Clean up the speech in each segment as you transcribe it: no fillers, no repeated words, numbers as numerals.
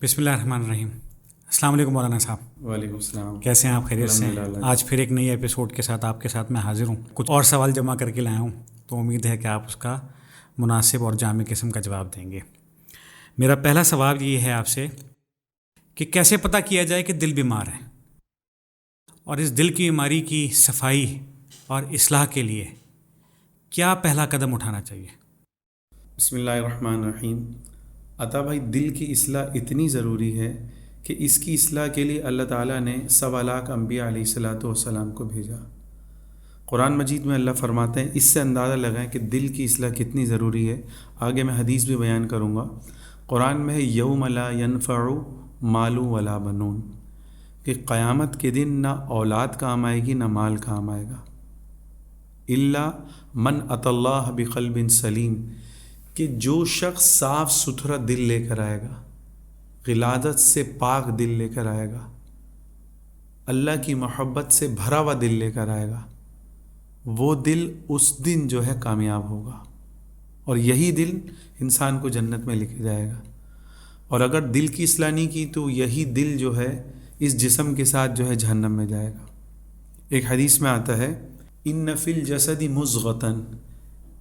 بسم اللہ الرحمن الرحیم۔ السلام علیکم مولانا صاحب۔ وعلیکم السلام۔ کیسے ہیں آپ؟ خیریت سے ہیں؟ آج پھر ایک نئی ایپیسوڈ کے ساتھ آپ کے ساتھ میں حاضر ہوں۔ کچھ اور سوال جمع کر کے لایا ہوں، تو امید ہے کہ آپ اس کا مناسب اور جامع قسم کا جواب دیں گے۔ میرا پہلا سوال یہ ہے آپ سے کہ کیسے پتہ کیا جائے کہ دل بیمار ہے، اور اس دل کی بیماری کی صفائی اور اصلاح کے لیے کیا پہلا قدم اٹھانا چاہیے؟ بسم اللہ الرحمن الرحیم۔ عطا بھائی، دل کی اصلاح اتنی ضروری ہے کہ اس کی اصلاح کے لیے اللہ تعالیٰ نے 1.25 انبیاء علیہ الصلاۃ والسلام کو بھیجا۔ قرآن مجید میں اللہ فرماتے ہیں، اس سے اندازہ لگائیں کہ دل کی اصلاح کتنی ضروری ہے۔ آگے میں حدیث بھی بیان کروں گا۔ قرآن میں ہے یوم لا ینفع مال ولا بنون، کہ قیامت کے دن نہ اولاد کام آئے گی نہ مال کام آئے گا، الا من اتی اللہ بقلب سلیم، کہ جو شخص صاف ستھرا دل لے کر آئے گا، غلاظت سے پاک دل لے کر آئے گا، اللہ کی محبت سے بھرا ہوا دل لے کر آئے گا، وہ دل اس دن جو ہے کامیاب ہوگا، اور یہی دل انسان کو جنت میں لے کے جائے گا۔ اور اگر دل کی اصلاح نہیں کی تو یہی دل جو ہے اس جسم کے ساتھ جو ہے جہنم میں جائے گا۔ ایک حدیث میں آتا ہے، ان فی الجسد مضغۃ،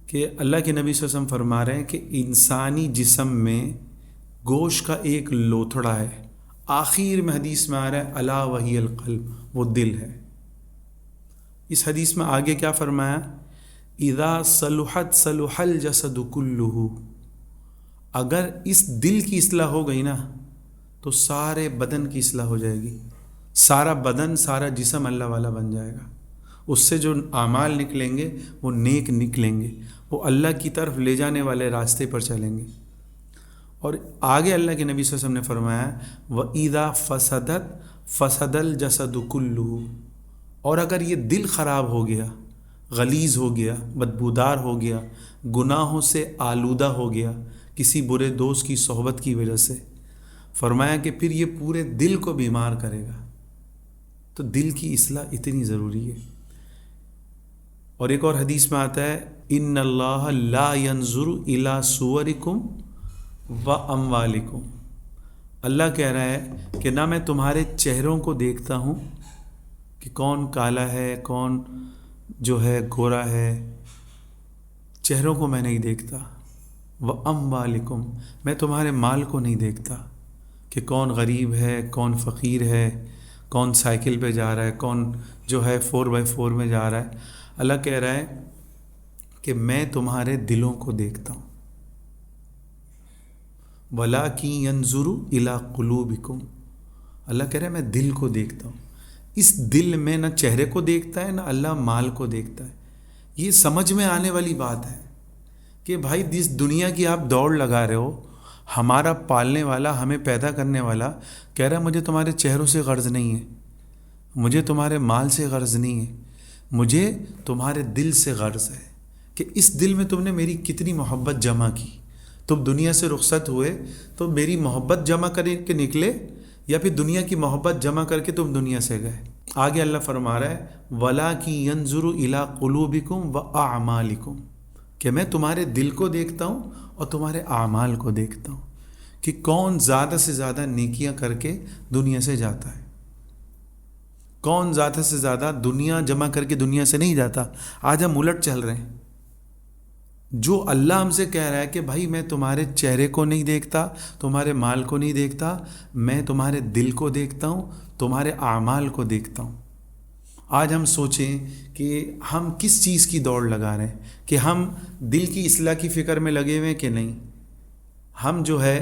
کہ اللہ کے نبی صلی اللہ علیہ وسلم فرما رہے ہیں کہ انسانی جسم میں گوشت کا ایک لوتھڑا ہے، آخر میں حدیث میں آ رہا ہے الا وہی القلب، وہ دل ہے۔ اس حدیث میں آگے کیا فرمایا؟ اذا صلحت صلح الجسد کلہ، اگر اس دل کی اصلاح ہو گئی نا تو سارے بدن کی اصلاح ہو جائے گی، سارا بدن سارا جسم اللہ والا بن جائے گا، اس سے جو اعمال نکلیں گے وہ نیک نکلیں گے، وہ اللہ کی طرف لے جانے والے راستے پر چلیں گے۔ اور آگے اللہ کے نبی صلی اللہ علیہ وسلم نے فرمایا وَإِذَا فَسَدَتْ فَسَدَ الْجَسَدُ كُلُّهُ، اور اگر یہ دل خراب ہو گیا، غلیظ ہو گیا، بدبودار ہو گیا، گناہوں سے آلودہ ہو گیا کسی برے دوست کی صحبت کی وجہ سے، فرمایا کہ پھر یہ پورے دل کو بیمار کرے گا۔ تو دل کی اصلاح اتنی ضروری ہے۔ اور ایک اور حدیث میں آتا ہے ان اللہ لا ينظر الى صورکم واموالکم، اللہ کہہ رہا ہے کہ نہ میں تمہارے چہروں کو دیکھتا ہوں کہ کون کالا ہے کون جو ہے گورا ہے، چہروں کو میں نہیں دیکھتا، واموالکم، میں تمہارے مال کو نہیں دیکھتا کہ کون غریب ہے کون فقیر ہے، کون سائیکل پہ جا رہا ہے کون جو ہے 4x4 میں جا رہا ہے۔ اللہ کہہ رہا ہے کہ میں تمہارے دلوں کو دیکھتا ہوں، وَلَٰكِن يَنظُرُ إِلَىٰ قُلُوبِكُمْ، اللہ کہہ رہا ہے میں دل کو دیکھتا ہوں۔ اس دل میں نہ چہرے کو دیکھتا ہے نہ اللہ مال کو دیکھتا ہے۔ یہ سمجھ میں آنے والی بات ہے کہ بھائی جس دنیا کی آپ دوڑ لگا رہے ہو، ہمارا پالنے والا ہمیں پیدا کرنے والا کہہ رہا ہے مجھے تمہارے چہروں سے غرض نہیں ہے، مجھے تمہارے مال سے غرض نہیں ہے، مجھے تمہارے دل سے غرض ہے کہ اس دل میں تم نے میری کتنی محبت جمع کی۔ تم دنیا سے رخصت ہوئے تو میری محبت جمع کر کے نکلے، یا پھر دنیا کی محبت جمع کر کے تم دنیا سے گئے؟ آگے اللہ فرما رہا ہے وَلَٰكِن يَنظُرُ إِلَىٰ قُلُوبِكُمْ وَأَعْمَالِكُمْ، کہ میں تمہارے دل کو دیکھتا ہوں اور تمہارے اعمال کو دیکھتا ہوں کہ کون زیادہ سے زیادہ نیکیاں کر کے دنیا سے جاتا ہے، کون زیادہ سے زیادہ دنیا جمع کر کے دنیا سے نہیں جاتا۔ آج ہم الٹ چل رہے ہیں۔ جو اللہ ہم سے کہہ رہا ہے کہ بھائی میں تمہارے چہرے کو نہیں دیکھتا، تمہارے مال کو نہیں دیکھتا، میں تمہارے دل کو دیکھتا ہوں، تمہارے اعمال کو دیکھتا ہوں۔ آج ہم سوچیں کہ ہم کس چیز کی دوڑ لگا رہے ہیں، کہ ہم دل کی اصلاح کی فکر میں لگے ہوئے ہیں کہ نہیں، ہم جو ہے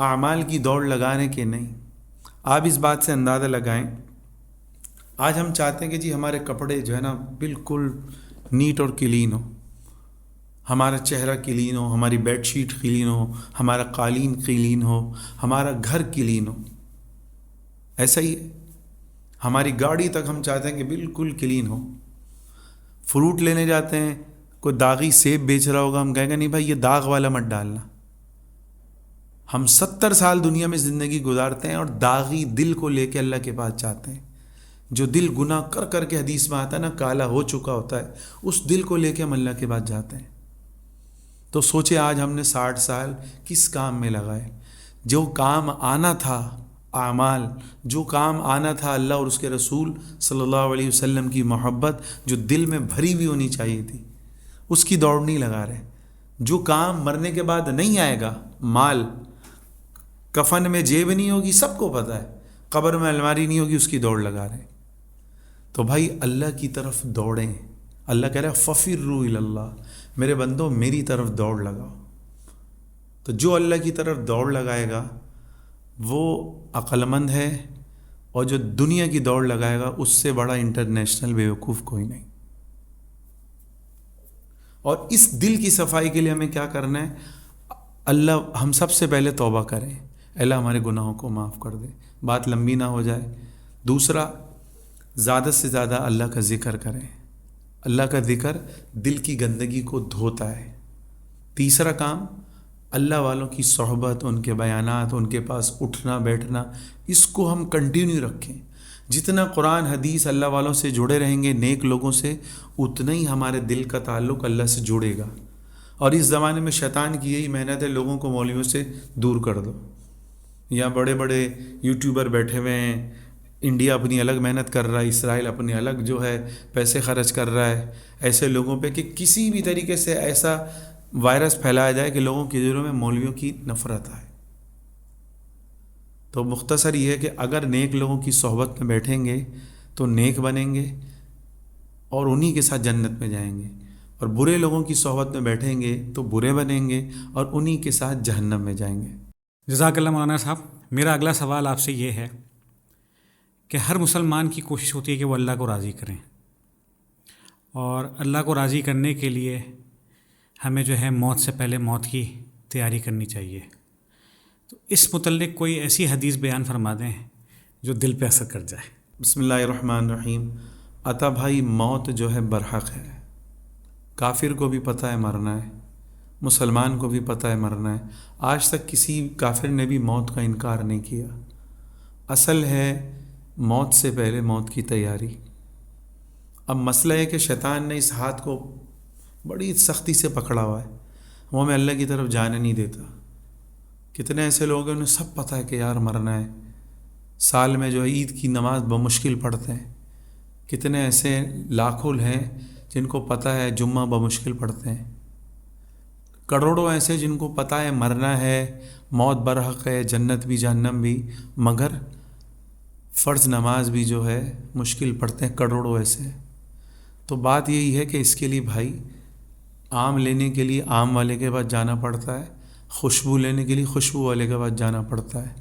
اعمال کی دوڑ لگا رہے ہیں کہ نہیں۔ آپ اس بات سے اندازہ لگائیں، آج ہم چاہتے ہیں کہ جی ہمارے کپڑے جو ہے نا بالکل نیٹ اور کلین ہو، ہمارا چہرہ کلین ہو، ہماری بیڈ شیٹ کلین ہو، ہمارا قالین کلین ہو، ہمارا گھر کلین ہو۔ ایسا ہی ہے، ہماری گاڑی تک ہم چاہتے ہیں کہ بالکل کلین ہو۔ فروٹ لینے جاتے ہیں، کوئی داغی سیب بیچ رہا ہوگا، ہم کہیں گے نہیں بھائی یہ داغ والا مت ڈالنا۔ ہم 70 سال دنیا میں زندگی گزارتے ہیں اور داغی دل کو لے کے اللہ کے پاس جاتے ہیں۔ جو دل گناہ کر کر کے حدیث میں آتا ہے نا کالا ہو چکا ہوتا ہے، اس دل کو لے کے ہم اللہ کے پاس جاتے ہیں۔ تو سوچے آج ہم نے 60 سال کس کام میں لگائے؟ جو کام آنا تھا، اعمال جو کام آنا تھا، اللہ اور اس کے رسول صلی اللہ علیہ وسلم کی محبت جو دل میں بھری ہوئی ہونی چاہیے تھی، اس کی دوڑ نہیں لگا رہے۔ جو کام مرنے کے بعد نہیں آئے گا، مال، کفن میں جیب نہیں ہوگی، سب کو پتہ ہے، قبر میں الماری نہیں ہوگی، اس کی دوڑ لگا رہے۔ تو بھائی اللہ کی طرف دوڑیں۔ اللہ کہہ رہا ہے فَفِرُّوا إِلَى اللَّهِ، میرے بندو میری طرف دوڑ لگاؤ۔ تو جو اللہ کی طرف دوڑ لگائے گا وہ عقل مند ہے، اور جو دنیا کی دوڑ لگائے گا اس سے بڑا انٹرنیشنل بیوقوف کوئی نہیں۔ اور اس دل کی صفائی کے لیے ہمیں کیا کرنا ہے؟ اللہ ہم سب سے پہلے توبہ کریں، اللہ ہمارے گناہوں کو معاف کر دے، بات لمبی نہ ہو جائے۔ دوسرا، زیادہ سے زیادہ اللہ کا ذکر کریں۔ اللہ کا ذکر دل کی گندگی کو دھوتا ہے۔ تیسرا کام، اللہ والوں کی صحبت، ان کے بیانات، ان کے پاس اٹھنا بیٹھنا، اس کو ہم کنٹینیو رکھیں۔ جتنا قرآن حدیث اللہ والوں سے جڑے رہیں گے، نیک لوگوں سے، اتنا ہی ہمارے دل کا تعلق اللہ سے جڑے گا۔ اور اس زمانے میں شیطان کی یہی محنت ہے، لوگوں کو مولویوں سے دور کر دو۔ یہاں بڑے بڑے یوٹیوبر بیٹھے ہوئے ہیں، انڈیا اپنی الگ محنت کر رہا ہے، اسرائیل اپنی الگ جو ہے پیسے خرچ کر رہا ہے ایسے لوگوں پہ کہ کسی بھی طریقے سے ایسا وائرس پھیلایا جائے کہ لوگوں کے دلوں میں مولویوں کی نفرت آئے۔ تو مختصر یہ ہے کہ اگر نیک لوگوں کی صحبت میں بیٹھیں گے تو نیک بنیں گے اور انہی کے ساتھ جنت میں جائیں گے، اور برے لوگوں کی صحبت میں بیٹھیں گے تو برے بنیں گے اور انہی کے ساتھ جہنم میں جائیں گے۔ جزاک اللہ مولانا صاحب۔ میرا اگلا سوال آپ سے یہ ہے کہ ہر مسلمان کی کوشش ہوتی ہے کہ وہ اللہ کو راضی کریں، اور اللہ کو راضی کرنے کے لیے ہمیں جو ہے موت سے پہلے موت کی تیاری کرنی چاہیے۔ تو اس متعلق کوئی ایسی حدیث بیان فرما دیں جو دل پہ اثر کر جائے۔ بسم اللہ الرحمن الرحیم۔ عطا بھائی، موت جو ہے برحق ہے، کافر کو بھی پتہ ہے مرنا ہے، مسلمان کو بھی پتہ ہے مرنا ہے۔ آج تک کسی کافر نے بھی موت کا انکار نہیں کیا۔ اصل ہے موت سے پہلے موت کی تیاری۔ اب مسئلہ ہے کہ شیطان نے اس ہاتھ کو بڑی سختی سے پکڑا ہوا ہے، وہ ہمیں اللہ کی طرف جانے نہیں دیتا۔ کتنے ایسے لوگ ہیں انہیں سب پتہ ہے کہ یار مرنا ہے، سال میں جو ہے عید کی نماز بمشکل پڑھتے ہیں۔ کتنے ایسے لاکھوں ہیں جن کو پتہ ہے جمعہ بمشکل پڑھتے ہیں۔ کروڑوں ایسے جن کو پتہ ہے مرنا ہے، موت برحق ہے، جنت بھی جہنم بھی، مگر فرض نماز بھی جو ہے مشکل پڑھتے ہیں، کروڑوں ایسے۔ تو بات یہی ہے کہ اس کے لیے بھائی آم لینے کے لیے آم والے کے پاس جانا پڑتا ہے، خوشبو لینے کے لیے خوشبو والے کے پاس جانا پڑتا ہے۔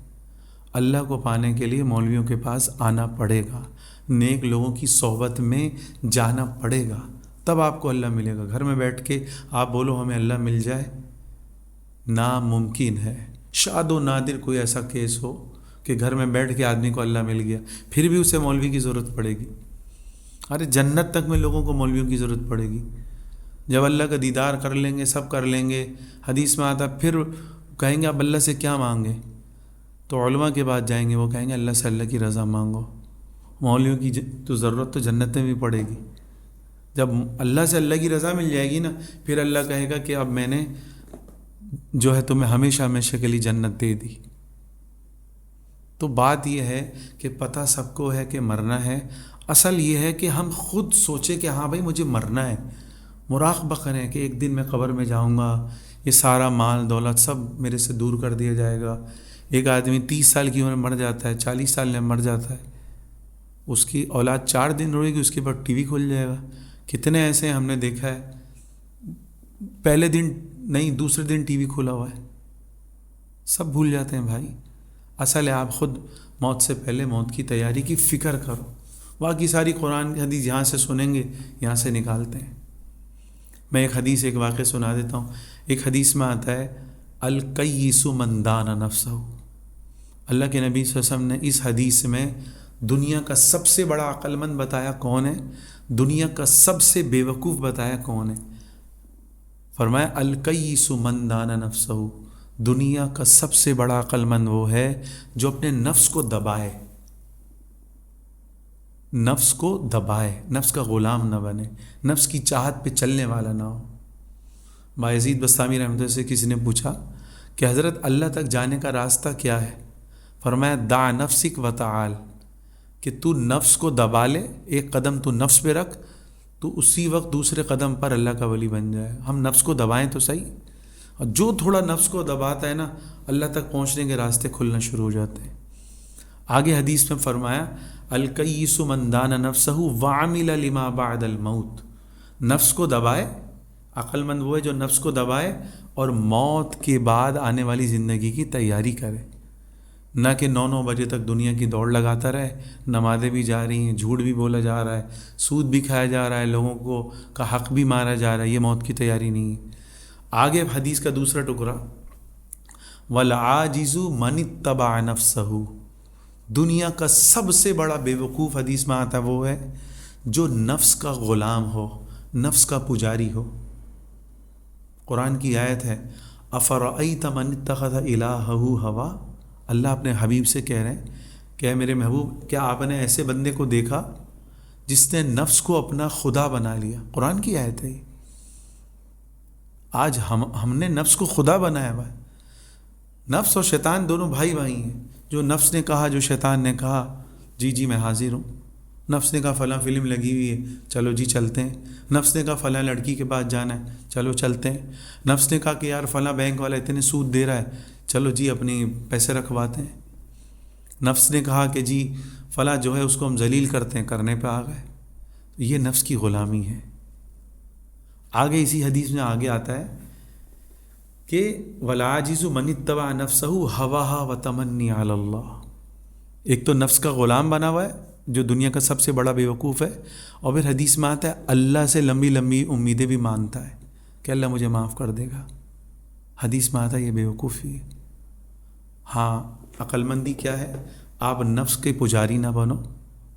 اللہ کو پانے کے لیے مولویوں کے پاس آنا پڑے گا، نیک لوگوں کی صحبت میں جانا پڑے گا، تب آپ کو اللہ ملے گا۔ گھر میں بیٹھ کے آپ بولو ہمیں اللہ مل جائے، ناممکن ہے۔ شاذ و نادر کوئی ایسا کیس ہو کہ گھر میں بیٹھ کے آدمی کو اللہ مل گیا، پھر بھی اسے مولوی کی ضرورت پڑے گی۔ ارے جنت تک میں لوگوں کو مولویوں کی ضرورت پڑے گی۔ جب اللہ کا دیدار کر لیں گے، سب کر لیں گے، حدیث میں آتا پھر کہیں گے اب اللہ سے کیا مانگے، تو علماء کے بعد جائیں گے، وہ کہیں گے اللہ سے اللہ کی رضا مانگو۔ مولویوں کی تو ضرورت تو جنت میں بھی پڑے گی۔ جب اللہ سے اللہ کی رضا مل جائے گی نا، پھر اللہ کہے گا کہ اب میں نے جو ہے تمہیں ہمیشہ ہمیشہ کے لیے جنت دے دی۔ تو بات یہ ہے کہ پتہ سب کو ہے کہ مرنا ہے، اصل یہ ہے کہ ہم خود سوچیں کہ ہاں بھائی مجھے مرنا ہے، مراقبہ کریں کہ ایک دن میں قبر میں جاؤں گا، یہ سارا مال دولت سب میرے سے دور کر دیا جائے گا۔ ایک آدمی 30 سال کی عمر میں مر جاتا ہے، 40 سال میں مر جاتا ہے، اس کی اولاد 4 دن روئے گی، اس کے بعد ٹی وی کھل جائے گا۔ کتنے ایسے ہم نے دیکھا ہے، پہلے دن نہیں دوسرے دن ٹی وی کھلا ہوا ہے، سب بھول جاتے ہیں بھائی۔ اصل ہے آپ خود موت سے پہلے موت کی تیاری کی فکر کرو، باقی ساری قرآن کی حدیث یہاں سے سنیں گے، یہاں سے نکالتے ہیں۔ میں ایک حدیث ایک واقعہ سنا دیتا ہوں۔ ایک حدیث میں آتا ہے الکیس من دان نفسہ۔ اللہ کے نبی صلی اللہ علیہ وسلم نے اس حدیث میں دنیا کا سب سے بڑا عقل مند بتایا کون ہے، دنیا کا سب سے بیوقوف بتایا کون ہے۔ فرمایا الکیس من دان نفسہ، دنیا کا سب سے بڑا عقل مند وہ ہے جو اپنے نفس کو دبائے، نفس کو دبائے، نفس کا غلام نہ بنے، نفس کی چاہت پہ چلنے والا نہ ہو۔ بایزید بستامی رحمۃ اللہ سے کسی نے پوچھا کہ حضرت اللہ تک جانے کا راستہ کیا ہے؟ فرمایا دع نفسک و تعال، کہ تو نفس کو دبا لے، ایک قدم تو نفس پہ رکھ، تو اسی وقت دوسرے قدم پر اللہ کا ولی بن جائے۔ ہم نفس کو دبائیں تو صحیح، اور جو تھوڑا نفس کو دباتا ہے نا، اللہ تک پہنچنے کے راستے کھلنا شروع ہو جاتے ہیں۔ آگے حدیث میں فرمایا الکیس من دان نفسہ وعمل لما بعد الموت، نفس کو دبائے، عقل مند وہ ہے جو نفس کو دبائے اور موت کے بعد آنے والی زندگی کی تیاری کرے، نہ کہ 9 بجے تک دنیا کی دوڑ لگاتا رہے، نمازیں بھی جا رہی ہیں، جھوٹ بھی بولا جا رہا ہے، سود بھی کھایا جا رہا ہے، لوگوں کو کا حق بھی مارا جا رہا ہے، یہ موت کی تیاری نہیں ہے۔ آگے حدیث کا دوسرا ٹکڑا وَالْعَاجِزُ مَنِ اتَّبَعَ نَفْسَهُ، دنیا کا سب سے بڑا بے وقوف حدیث میں آتا وہ ہے جو نفس کا غلام ہو، نفس کا پجاری ہو۔ قرآن کی آیت ہے أَفَرَأَيْتَ مَنِ اتَّخَذَ إِلَٰهَهُ هَوَىٰ، اللہ اپنے حبیب سے کہہ رہے ہیں کہ اے میرے محبوب، کیا آپ نے ایسے بندے کو دیکھا جس نے نفس کو اپنا خدا بنا لیا؟ قرآن کی آیت ہے۔ آج ہم نے نفس کو خدا بنایا ہوا ہے۔ نفس اور شیطان دونوں بھائی ہیں۔ جو نفس نے کہا، جو شیطان نے کہا، جی میں حاضر ہوں۔ نفس نے کہا فلاں فلم لگی ہوئی ہے، چلو جی چلتے ہیں۔ نفس نے کہا فلاں لڑکی کے پاس جانا ہے، چلو چلتے ہیں۔ نفس نے کہا کہ یار فلاں بینک والا اتنے سود دے رہا ہے، چلو جی اپنی پیسے رکھواتے ہیں۔ نفس نے کہا کہ جی فلاں جو ہے اس کو ہم ذلیل کرتے ہیں، کرنے پہ آ گئے۔ یہ نفس کی غلامی ہے۔ آگے اسی حدیث میں آگے آتا ہے کہ وَالْعَاجِزُ مَنِ اتَّبَعَ نَفْسَهُ هَوَاهَا وَتَمَنِّي عَلَى اللَّهِ، ایک تو نفس کا غلام بنا ہوا ہے جو دنیا کا سب سے بڑا بیوقوف ہے، اور پھر حدیث میں آتا ہے اللہ سے لمبی لمبی امیدیں بھی مانتا ہے کہ اللہ مجھے معاف کر دے گا۔ حدیث میں آتا ہے یہ بیوقوفی ہے۔ ہاں، عقل مندی کیا ہے؟ آپ نفس کے پجاری نہ بنو،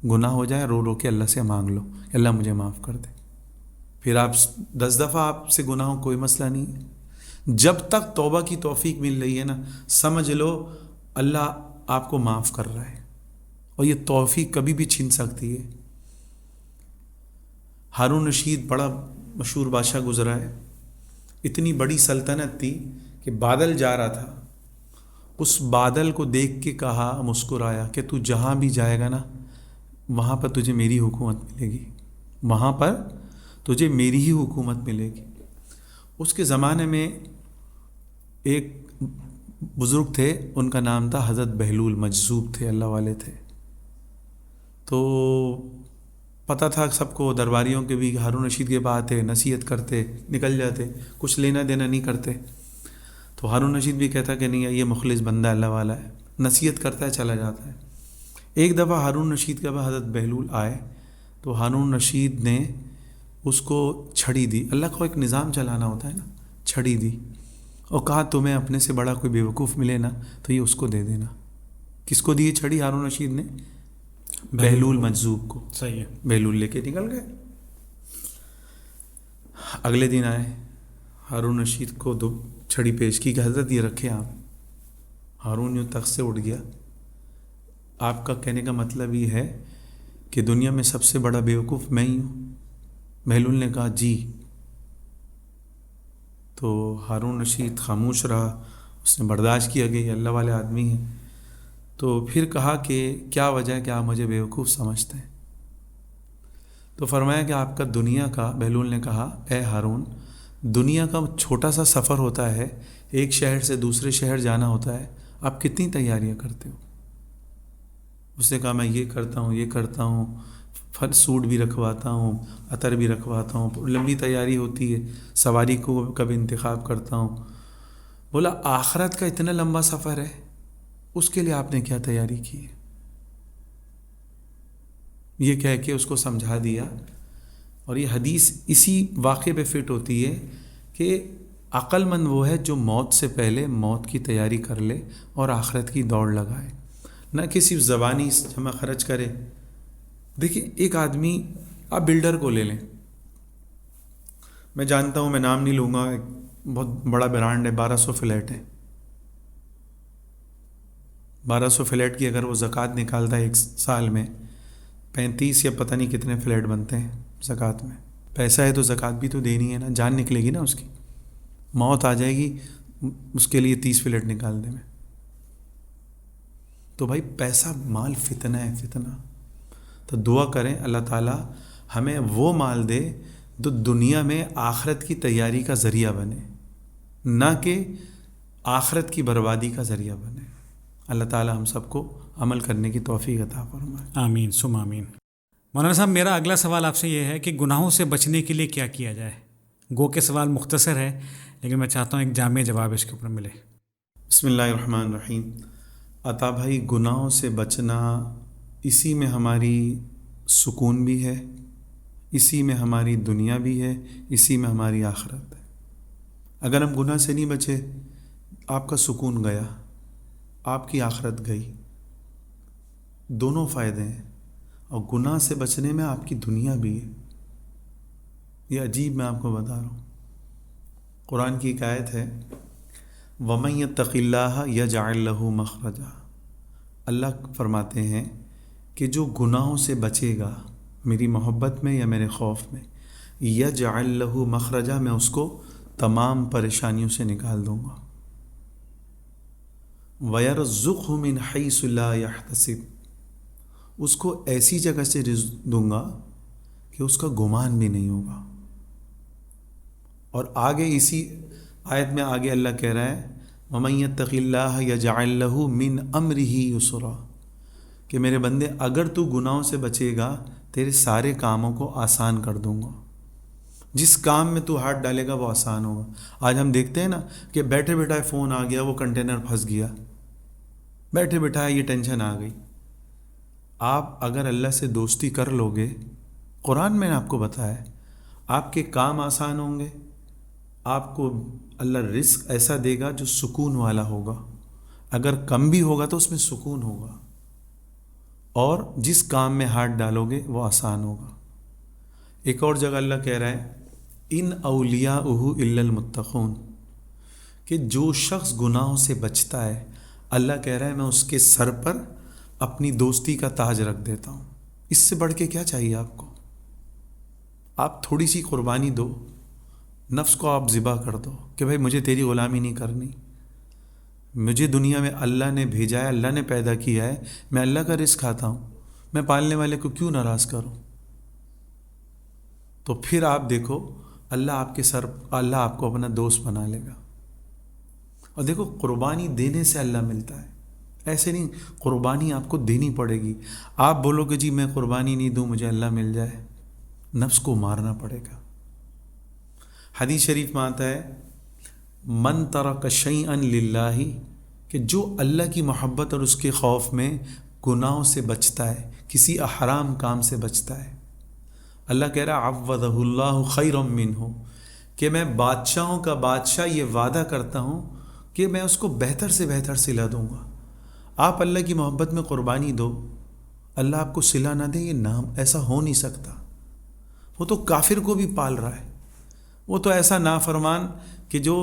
گناہ ہو جائے رو کے اللہ سے مانگ لو کہ اللہ مجھے معاف کر دے۔ پھر آپ 10 دفعہ آپ سے گناہ ہو، کوئی مسئلہ نہیں ہے۔ جب تک توبہ کی توفیق مل رہی ہے نا، سمجھ لو اللہ آپ کو معاف کر رہا ہے، اور یہ توفیق کبھی بھی چھن سکتی ہے۔ ہارون رشید بڑا مشہور بادشاہ گزرا ہے، اتنی بڑی سلطنت تھی کہ بادل جا رہا تھا، اس بادل کو دیکھ کے کہا، مسکرایا کہ تو جہاں بھی جائے گا نا، وہاں پر تجھے میری حکومت ملے گی، وہاں پر تجھے میری ہی حکومت ملے گی۔ اس کے زمانے میں ایک بزرگ تھے، ان کا نام تھا حضرت بہلول، مجذوب تھے، اللہ والے تھے۔ تو پتہ تھا سب کو، درباریوں کے بھی، ہارون رشید کے پاس آتے، نصیحت کرتے، نکل جاتے، کچھ لینا دینا نہیں کرتے۔ تو ہارون رشید بھی کہتا کہ نہیں یہ مخلص بندہ اللہ والا ہے، نصیحت کرتا ہے، چلا جاتا ہے۔ ایک دفعہ ہارون رشید کے پاس حضرت بہلول آئے تو ہارون رشید نے اس کو چھڑی دی، اللہ کو ایک نظام چلانا ہوتا ہے نا، چھڑی دی اور کہا تمہیں اپنے سے بڑا کوئی بیوقوف ملے نا تو یہ اس کو دے دینا۔ کس کو دی چھڑی؟ ہارون رشید نے بہلول مجذوب کو۔ صحیح ہے۔ بہلول لے کے نکل گئے۔ اگلے دن آئے، ہارون رشید کو چھڑی پیش کی کہ حضرت یہ رکھے آپ۔ ہارون یوں تخت سے اٹھ گیا۔ آپ کا کہنے کا مطلب یہ ہے کہ دنیا میں سب سے بڑا بیوقوف میں ہی ہوں؟ بہلول نے کہا جی۔ تو ہارون رشید خاموش رہا، اس نے برداشت کیا کہ یہ اللہ والے آدمی ہیں۔ تو پھر کہا کہ کیا وجہ ہے کہ آپ مجھے بیوقوف سمجھتے ہیں؟ تو فرمایا کہ آپ کا دنیا کا، بہلول نے کہا اے ہارون، دنیا کا چھوٹا سا سفر ہوتا ہے، ایک شہر سے دوسرے شہر جانا ہوتا ہے، آپ کتنی تیاریاں کرتے ہو؟ اس نے کہا میں یہ کرتا ہوں، یہ کرتا ہوں، پھل سوٹ بھی رکھواتا ہوں، عطر بھی رکھواتا ہوں، لمبی تیاری ہوتی ہے، سواری کو کبھی انتخاب کرتا ہوں۔ بولا آخرت کا اتنا لمبا سفر ہے، اس کے لیے آپ نے کیا تیاری کی ہے؟ یہ کہہ کے اس کو سمجھا دیا۔ اور یہ حدیث اسی واقعے پہ فٹ ہوتی ہے کہ عقل مند وہ ہے جو موت سے پہلے موت کی تیاری کر لے اور آخرت کی دوڑ لگائے، نہ کہ صرف زبانی جمع خرچ کرے۔ دیکھیں ایک آدمی، آپ بلڈر کو لے لیں، میں جانتا ہوں، میں نام نہیں لوں گا، ایک بہت بڑا برانڈ ہے، 1200 فلیٹ ہے۔ 1200 فلیٹ کی اگر وہ زکوٰۃ نکالتا ہے ایک سال میں، 35 یا پتہ نہیں کتنے فلیٹ بنتے ہیں زکوٰۃ میں۔ پیسہ ہے تو زکوٰۃ بھی تو دینی ہے نا، جان نکلے گی نا اس کی، موت آ جائے گی اس کے لیے 30 پلیٹ نکال دیں میں. تو بھائی پیسہ مال فتنہ ہے، فتنہ. تو دعا کریں اللہ تعالیٰ ہمیں وہ مال دے جو دنیا میں آخرت کی تیاری کا ذریعہ بنے، نہ کہ آخرت کی بربادی کا ذریعہ بنے. اللہ تعالیٰ ہم سب کو عمل کرنے کی توفیق عطا فرمائے. آمین ثم آمین. مولانا صاحب میرا اگلا سوال آپ سے یہ ہے کہ گناہوں سے بچنے کے لیے کیا کیا جائے؟ گو کہ سوال مختصر ہے لیکن میں چاہتا ہوں ایک جامع جواب اس کے اوپر ملے. بسم اللہ الرحمن الرحیم. عطا بھائی گناہوں سے بچنا، اسی میں ہماری سکون بھی ہے، اسی میں ہماری دنیا بھی ہے، اسی میں ہماری آخرت ہے. اگر ہم گناہ سے نہیں بچے، آپ کا سکون گیا، آپ کی آخرت گئی. دونوں فائدے ہیں. اور گناہ سے بچنے میں آپ کی دنیا بھی ہے. یہ عجیب میں آپ کو بتا رہا ہوں. قرآن کی ایک آیت ہے وَمَن يَتَّقِ اللَّهَ يَجْعَلْ لَهُ مَخْرَجًا. اللہ فرماتے ہیں کہ جو گناہوں سے بچے گا میری محبت میں یا میرے خوف میں، يَجْعَلْ لَهُ مَخْرَجًا، میں اس کو تمام پریشانیوں سے نکال دوں گا. وَيَرْزُقْهُ مِنْ حَيْثُ لَا يَحْتَسِبُ، اس کو ایسی جگہ سے رزق دوں گا کہ اس کا گمان بھی نہیں ہوگا. اور آگے اسی آیت میں آگے اللہ کہہ رہا ہے وَمَن يَتَّقِ اللَّهَ يَجْعَلْ لَهُ مِنْ أَمْرِهِ يُسْرًا، کہ میرے بندے اگر تو گناہوں سے بچے گا تیرے سارے کاموں کو آسان کر دوں گا. جس کام میں تو ہاتھ ڈالے گا وہ آسان ہوگا. آج ہم دیکھتے ہیں نا کہ بیٹھے بیٹھائے فون آ گیا، وہ کنٹینر پھنس گیا، بیٹھے بیٹھائے یہ ٹینشن آ گئی. آپ اگر اللہ سے دوستی کر لو گے، قرآن میں نے آپ کو بتایا ہے، آپ کے کام آسان ہوں گے، آپ کو اللہ رزق ایسا دے گا جو سکون والا ہوگا. اگر کم بھی ہوگا تو اس میں سکون ہوگا، اور جس کام میں ہاتھ ڈالو گے وہ آسان ہوگا. ایک اور جگہ اللہ کہہ رہا ہے ان اولیاءہ الا المتقون، کہ جو شخص گناہوں سے بچتا ہے اللہ کہہ رہا ہے میں اس کے سر پر اپنی دوستی کا تاج رکھ دیتا ہوں. اس سے بڑھ کے کیا چاہیے آپ کو؟ آپ تھوڑی سی قربانی دو، نفس کو آپ ذبح کر دو کہ بھائی مجھے تیری غلامی نہیں کرنی، مجھے دنیا میں اللہ نے بھیجا ہے، اللہ نے پیدا کیا ہے، میں اللہ کا رزق کھاتا ہوں، میں پالنے والے کو کیوں ناراض کروں؟ تو پھر آپ دیکھو اللہ آپ کو اپنا دوست بنا لے گا. اور دیکھو قربانی دینے سے اللہ ملتا ہے، ایسے نہیں قربانی آپ کو دینی پڑے گی. آپ بولو کہ جی میں قربانی نہیں دوں مجھے اللہ مل جائے، نفس کو مارنا پڑے گا. حدیث شریف میں آتا ہے من ترک شیئا للہ، کہ جو اللہ کی محبت اور اس کے خوف میں گناہوں سے بچتا ہے، کسی حرام کام سے بچتا ہے، اللہ کہہ رہا عوضہ اللہ خیرا منہ، کہ میں بادشاہوں کا بادشاہ یہ وعدہ کرتا ہوں کہ میں اس کو بہتر سے بہتر صلہ دوں گا. آپ اللہ کی محبت میں قربانی دو، اللہ آپ کو صلہ نہ دے، یہ نام ایسا ہو نہیں سکتا. وہ تو کافر کو بھی پال رہا ہے، وہ تو ایسا نافرمان کہ جو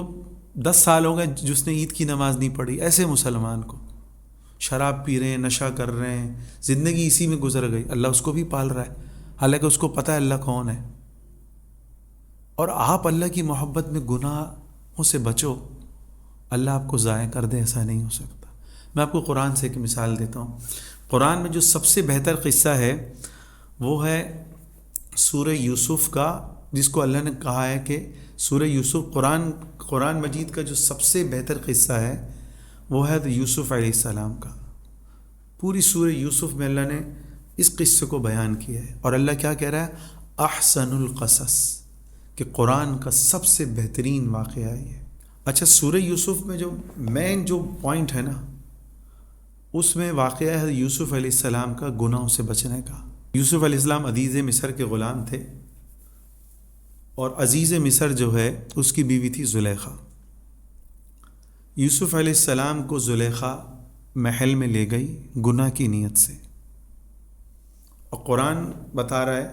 10 سال ہو گئے جس نے عید کی نماز نہیں پڑھی، ایسے مسلمان کو شراب پی رہے ہیں، نشہ کر رہے ہیں، زندگی اسی میں گزر گئی، اللہ اس کو بھی پال رہا ہے، حالانکہ اس کو پتہ ہے اللہ کون ہے. اور آپ اللہ کی محبت میں گناہوں سے بچو، اللہ آپ کو ضائع کر دے، ایسا نہیں ہو سکتا. میں آپ کو قرآن سے ایک مثال دیتا ہوں. قرآن میں جو سب سے بہتر قصہ ہے وہ ہے سورہ یوسف کا، جس کو اللہ نے کہا ہے کہ سورہ یوسف قرآن مجید کا جو سب سے بہتر قصہ ہے وہ ہے یوسف علیہ السلام کا. پوری سورہ یوسف میں اللہ نے اس قصے کو بیان کیا ہے، اور اللہ کیا کہہ رہا ہے احسن القصص، کہ قرآن کا سب سے بہترین واقعہ ہے یہ. اچھا سورہ یوسف میں جو مین جو پوائنٹ ہے نا، اس میں واقعہ ہے یوسف علیہ السلام کا گناہوں سے بچنے کا. یوسف علیہ السلام عزیز مصر کے غلام تھے، اور عزیز مصر جو ہے اس کی بیوی تھی زلیخا. یوسف علیہ السلام کو زلیخا محل میں لے گئی گناہ کی نیت سے، اور قرآن بتا رہا ہے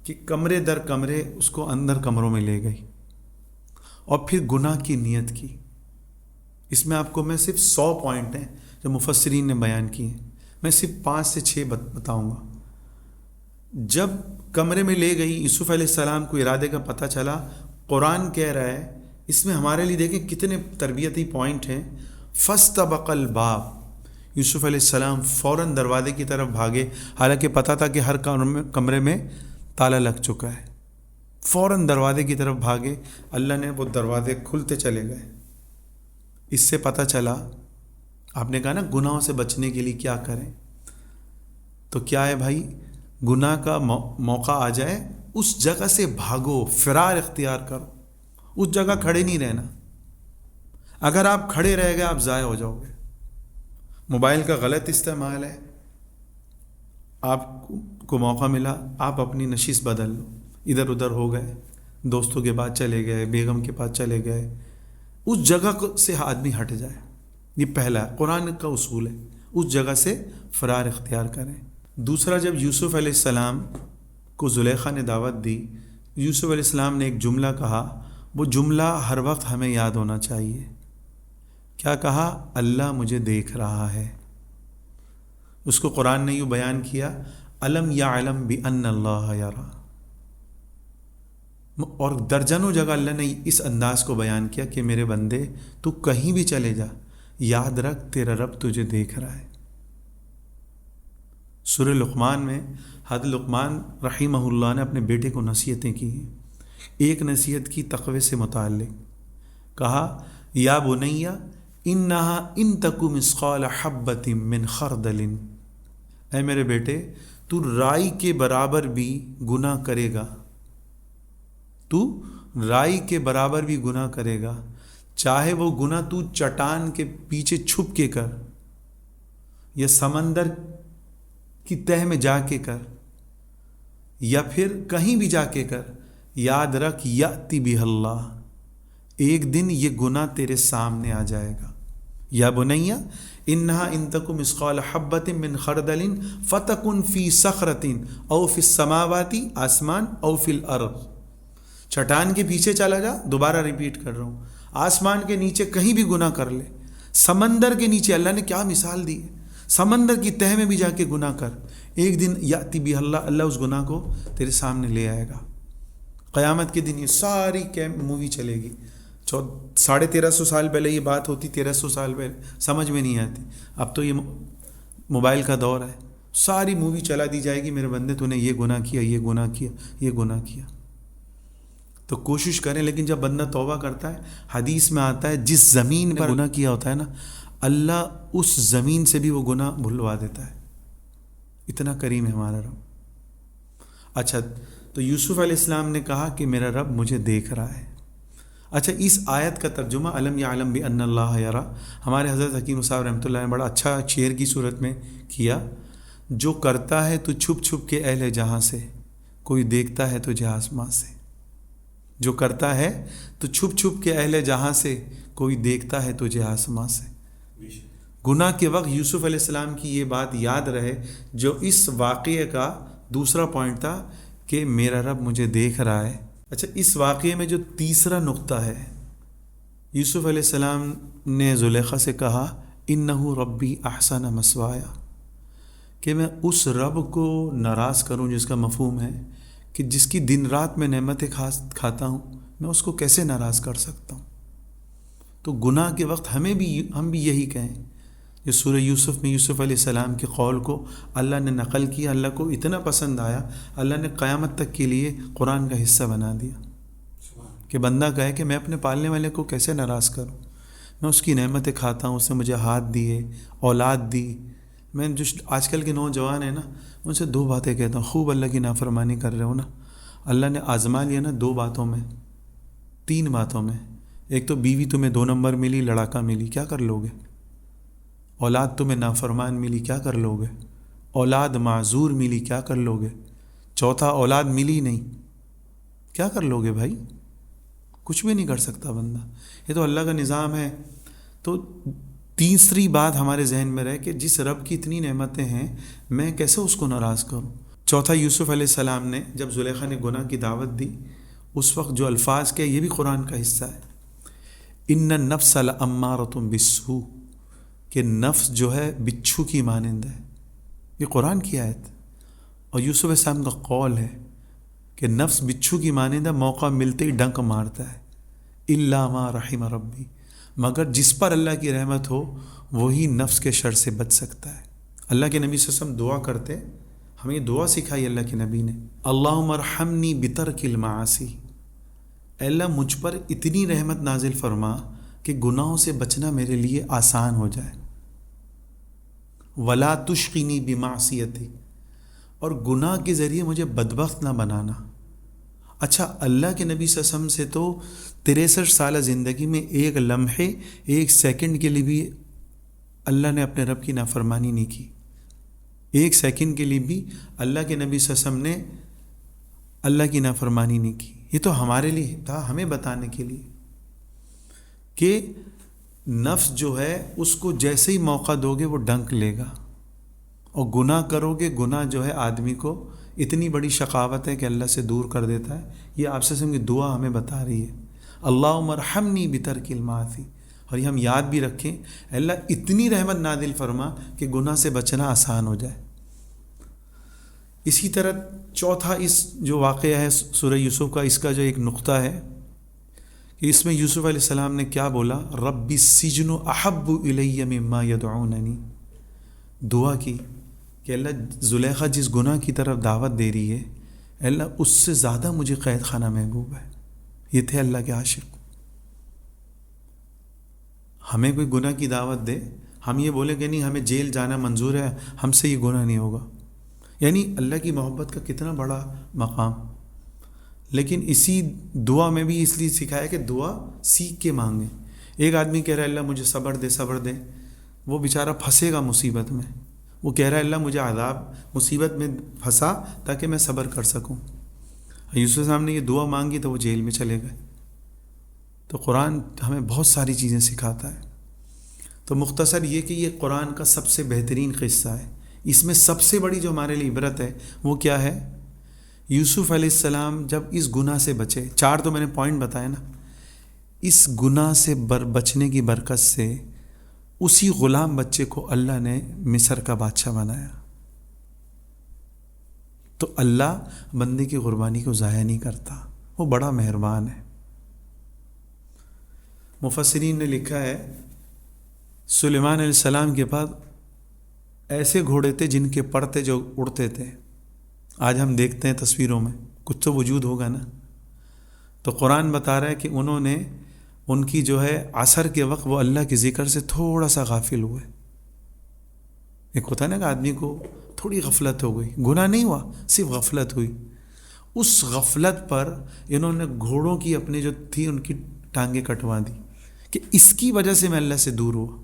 کہ کمرے در کمرے اس کو اندر کمروں میں لے گئی اور پھر گناہ کی نیت کی. اس میں آپ کو میں صرف 100 پوائنٹ ہیں جو مفسرین نے بیان کیے ہیں، میں صرف 5 سے 6 بتاؤں گا. جب کمرے میں لے گئی یوسف علیہ السلام کو ارادے کا پتہ چلا، قرآن کہہ رہا ہے اس میں ہمارے لیے دیکھیں کتنے تربیتی پوائنٹ ہیں. فاستبق الباب، یوسف علیہ السلام فوراً دروازے کی طرف بھاگے، حالانکہ پتہ تھا کہ ہر کمرے میں تالا لگ چکا ہے. فوراً دروازے کی طرف بھاگے، اللہ نے وہ دروازے کھلتے چلے گئے. اس سے پتہ چلا، آپ نے کہا نا گناہوں سے بچنے کے لیے کیا کریں، تو کیا ہے بھائی، گناہ کا موقع آ جائے اس جگہ سے بھاگو، فرار اختیار کرو، اس جگہ کھڑے نہیں رہنا. اگر آپ کھڑے رہ گئے آپ ضائع ہو جاؤ گے. موبائل کا غلط استعمال ہے، آپ کو موقع ملا آپ اپنی نشست بدل لو، ادھر ادھر ہو گئے، دوستوں کے پاس چلے گئے، بیگم کے پاس چلے گئے، اس جگہ سے آدمی ہٹ جائے. یہ پہلا ہے، قرآن کا اصول ہے، اس جگہ سے فرار اختیار کریں. دوسرا، جب یوسف علیہ السلام کو زلیخا نے دعوت دی، یوسف علیہ السلام نے ایک جملہ کہا، وہ جملہ ہر وقت ہمیں یاد ہونا چاہیے. کیا کہا؟ اللہ مجھے دیکھ رہا ہے. اس کو قرآن نے یوں بیان کیا، الم یعلم بان اللہ یرا. اور درجنوں جگہ اللہ نے اس انداز کو بیان کیا کہ میرے بندے تو کہیں بھی چلے جا، یاد رکھ تیرا رب تجھے دیکھ رہا ہے. سورہ لقمان میں حضرت لقمان رحمہ اللہ نے اپنے بیٹے کو نصیحتیں کی ہیں. ایک نصیحت کی تقوی سے متعلق، کہا یا بنیا انہا ان تکو مثقال حبۃ من خردل، اے میرے بیٹے تو رائی کے برابر بھی گناہ کرے گا، تو رائی کے برابر بھی گناہ کرے گا، چاہے وہ گناہ تو چٹان کے پیچھے چھپ کے کر یا سمندر کی تہ میں جا کے کر یا پھر کہیں بھی جا کے کر، یاد رکھ یاتی بہ اللہ، ایک دن یہ گناہ تیرے سامنے آ جائے گا. یا بنیا انہا ان تکو مثقال حبۃ من خردل فتکن فی صخرۃ او فی السماوات، آسمان، او فی الارض. چٹان کے پیچھے چلا جا، دوبارہ ریپیٹ کر رہا ہوں، آسمان کے نیچے کہیں بھی گناہ کر لے، سمندر کے نیچے، اللہ نے کیا مثال دی ہے، سمندر کی تہ میں بھی جا کے گناہ کر، ایک دن یاتی بہ اللہ، اللہ اس گناہ کو تیرے سامنے لے آئے گا. قیامت کے دن یہ ساری مووی چلے گی. 1350 سال پہلے یہ بات ہوتی، 1300 سال پہلے سمجھ میں نہیں آتی. اب تو یہ موبائل کا دور ہے، ساری مووی چلا دی جائے گی، میرے بندے تو نے یہ گناہ کیا، یہ گناہ کیا، یہ گناہ کیا. تو کوشش کریں. لیکن جب بندہ توبہ کرتا ہے، حدیث میں آتا ہے جس زمین پر گناہ کیا ہوتا ہے نا، اللہ اس زمین سے بھی وہ گناہ بھلوا دیتا ہے. اتنا کریم ہے ہمارا رب. اچھا، تو یوسف علیہ السلام نے کہا کہ میرا رب مجھے دیکھ رہا ہے. اچھا، اس آیت کا ترجمہ الم یعلم بان اللہ یرا، ہمارے حضرت حکیم صاحب رحمۃ اللہ نے بڑا اچھا شعر کی صورت میں کیا. جو کرتا ہے تو چھپ چھپ کے اہل جہاں سے، کوئی دیکھتا ہے تجھے آسمان سے. جو کرتا ہے تو چھپ چھپ کے اہل جہاں سے، کوئی دیکھتا ہے تجھے آسمان سے. گناہ کے وقت یوسف علیہ السلام کی یہ بات یاد رہے، جو اس واقعے کا دوسرا پوائنٹ تھا کہ میرا رب مجھے دیکھ رہا ہے. اچھا، اس واقعے میں جو تیسرا نقطہ ہے، یوسف علیہ السلام نے زلیخا سے کہا انہو ربی احسن مثوایا، کہ میں اس رب کو ناراض کروں جس کا مفہوم ہے کہ جس کی دن رات میں نعمتیں کھاتا ہوں، میں اس کو کیسے ناراض کر سکتا ہوں. تو گناہ کے وقت ہم بھی یہی کہیں. جو سورہ یوسف میں یوسف علیہ السلام کے قول کو اللہ نے نقل کیا، اللہ کو اتنا پسند آیا، اللہ نے قیامت تک کے لیے قرآن کا حصہ بنا دیا کہ بندہ کہے کہ میں اپنے پالنے والے کو کیسے ناراض کروں، میں اس کی نعمتیں کھاتا ہوں، اس نے مجھے ہاتھ دیے، اولاد دی. میں جو آج کل کے نوجوان ہیں نا، ان سے دو باتیں کہتا ہوں، خوب اللہ کی نافرمانی کر رہے ہو نا، اللہ نے آزما لیا نا 2 باتوں میں، 3 باتوں میں. ایک تو بیوی تمہیں 2 نمبر ملی، لڑاکا ملی، کیا کر لو گے؟ اولاد تمہیں نافرمان ملی، کیا کر لو گے؟ اولاد معذور ملی، کیا کر لو گے؟ چوتھا اولاد ملی نہیں، کیا کر لو گے بھائی؟ کچھ بھی نہیں کر سکتا بندہ، یہ تو اللہ کا نظام ہے. تو تیسری بات ہمارے ذہن میں رہے کہ جس رب کی اتنی نعمتیں ہیں، میں کیسے اس کو ناراض کروں. چوتھا، یوسف علیہ السلام نے جب زلیخا نے گناہ کی دعوت دی، اس وقت جو الفاظ کہے، یہ بھی قرآن کا حصہ ہے. ان النفس لامارۃ بالسوء، کہ نفس جو ہے بچھو کی مانند ہے. یہ قرآن کی آیت اور یوسف علیہ السلام کا قول ہے کہ نفس بچھو کی مانند ہے، موقع ملتے ہی ڈنک مارتا ہے. الا ما رحم ربی، مگر جس پر اللہ کی رحمت ہو وہی نفس کے شر سے بچ سکتا ہے۔ اللہ کے نبی صلی اللہ علیہ وسلم دعا کرتے، ہمیں یہ دعا سکھائی اللہ کے نبی نے، اللہم ارحمنی بترک المعاصی، اے اللہ مجھ پر اتنی رحمت نازل فرما کہ گناہوں سے بچنا میرے لیے آسان ہو جائے، ولا تشقنی بمعصیتی، اور گناہ کے ذریعے مجھے بدبخت نہ بنانا۔ اچھا، اللہ کے نبی صلی اللہ علیہ وسلم سے تو 63 سالہ زندگی میں ایک لمحے، ایک سیکنڈ کے لیے بھی اللہ نے اپنے رب کی نافرمانی نہیں کی، ایک سیکنڈ کے لیے بھی اللہ کے نبی صلی اللہ علیہ وسلم نے اللہ کی نافرمانی نہیں کی۔ یہ تو ہمارے لیے تھا، ہمیں بتانے کے لیے کہ نفس جو ہے اس کو جیسے ہی موقع دو گے وہ ڈنک لے گا، اور گناہ کرو گے، گناہ جو ہے آدمی کو اتنی بڑی شقاوت ہے کہ اللہ سے دور کر دیتا ہے۔ یہ آپ سے کی دعا ہمیں بتا رہی ہے، اللہم ارحمنی بترک المعاصی، اور یہ ہم یاد بھی رکھیں، اللہ اتنی رحمت نازل فرما کہ گناہ سے بچنا آسان ہو جائے۔ اسی طرح چوتھا اس جو واقعہ ہے سورہ یوسف کا، اس کا جو ایک نقطہ ہے کہ اس میں یوسف علیہ السلام نے کیا بولا، رب السجن احب الی مما یدعوننی، دعا کی کہ اللہ زلیخا جس گناہ کی طرف دعوت دے رہی ہے، اللہ اس سے زیادہ مجھے قید خانہ محبوب ہے۔ یہ تھے اللہ کے عاشق۔ ہمیں کوئی گناہ کی دعوت دے، ہم یہ بولیں کہ نہیں ہمیں جیل جانا منظور ہے، ہم سے یہ گناہ نہیں ہوگا، یعنی اللہ کی محبت کا کتنا بڑا مقام۔ لیکن اسی دعا میں بھی اس لیے سکھایا کہ دعا سیکھ کے مانگیں۔ ایک آدمی کہہ رہا ہے اللہ مجھے صبر دے، صبر دے، وہ بیچارہ پھنسے گا مصیبت میں، وہ کہہ رہا ہے اللہ مجھے عذاب، مصیبت میں پھنسا تاکہ میں صبر کر سکوں۔ یوسف صاحب نے یہ دعا مانگی تو وہ جیل میں چلے گئے۔ تو قرآن ہمیں بہت ساری چیزیں سکھاتا ہے۔ تو مختصر یہ کہ یہ قرآن کا سب سے بہترین قصہ ہے۔ اس میں سب سے بڑی جو ہمارے لیے عبرت ہے وہ کیا ہے؟ یوسف علیہ السلام جب اس گناہ سے بچے، 4 تو میں نے پوائنٹ بتایا نا، اس گناہ سے بچنے کی برکت سے اسی غلام بچے کو اللہ نے مصر کا بادشاہ بنایا۔ تو اللہ بندے کی قربانی کو ضائع نہیں کرتا، وہ بڑا مہربان ہے۔ مفسرین نے لکھا ہے سلیمان علیہ السلام کے پاس ایسے گھوڑے تھے جن کے پر تھے جو اڑتے تھے۔ آج ہم دیکھتے ہیں تصویروں میں، کچھ تو وجود ہوگا نا۔ تو قرآن بتا رہا ہے کہ انہوں نے ان کی جو ہے عصر کے وقت وہ اللہ کے ذکر سے تھوڑا سا غافل ہوئے۔ ایک ہوتا ہے نا کہ آدمی کو تھوڑی غفلت ہو گئی، گناہ نہیں ہوا، صرف غفلت ہوئی۔ اس غفلت پر انہوں نے گھوڑوں کی اپنے جو تھی ان کی ٹانگیں کٹوا دی کہ اس کی وجہ سے میں اللہ سے دور ہوا۔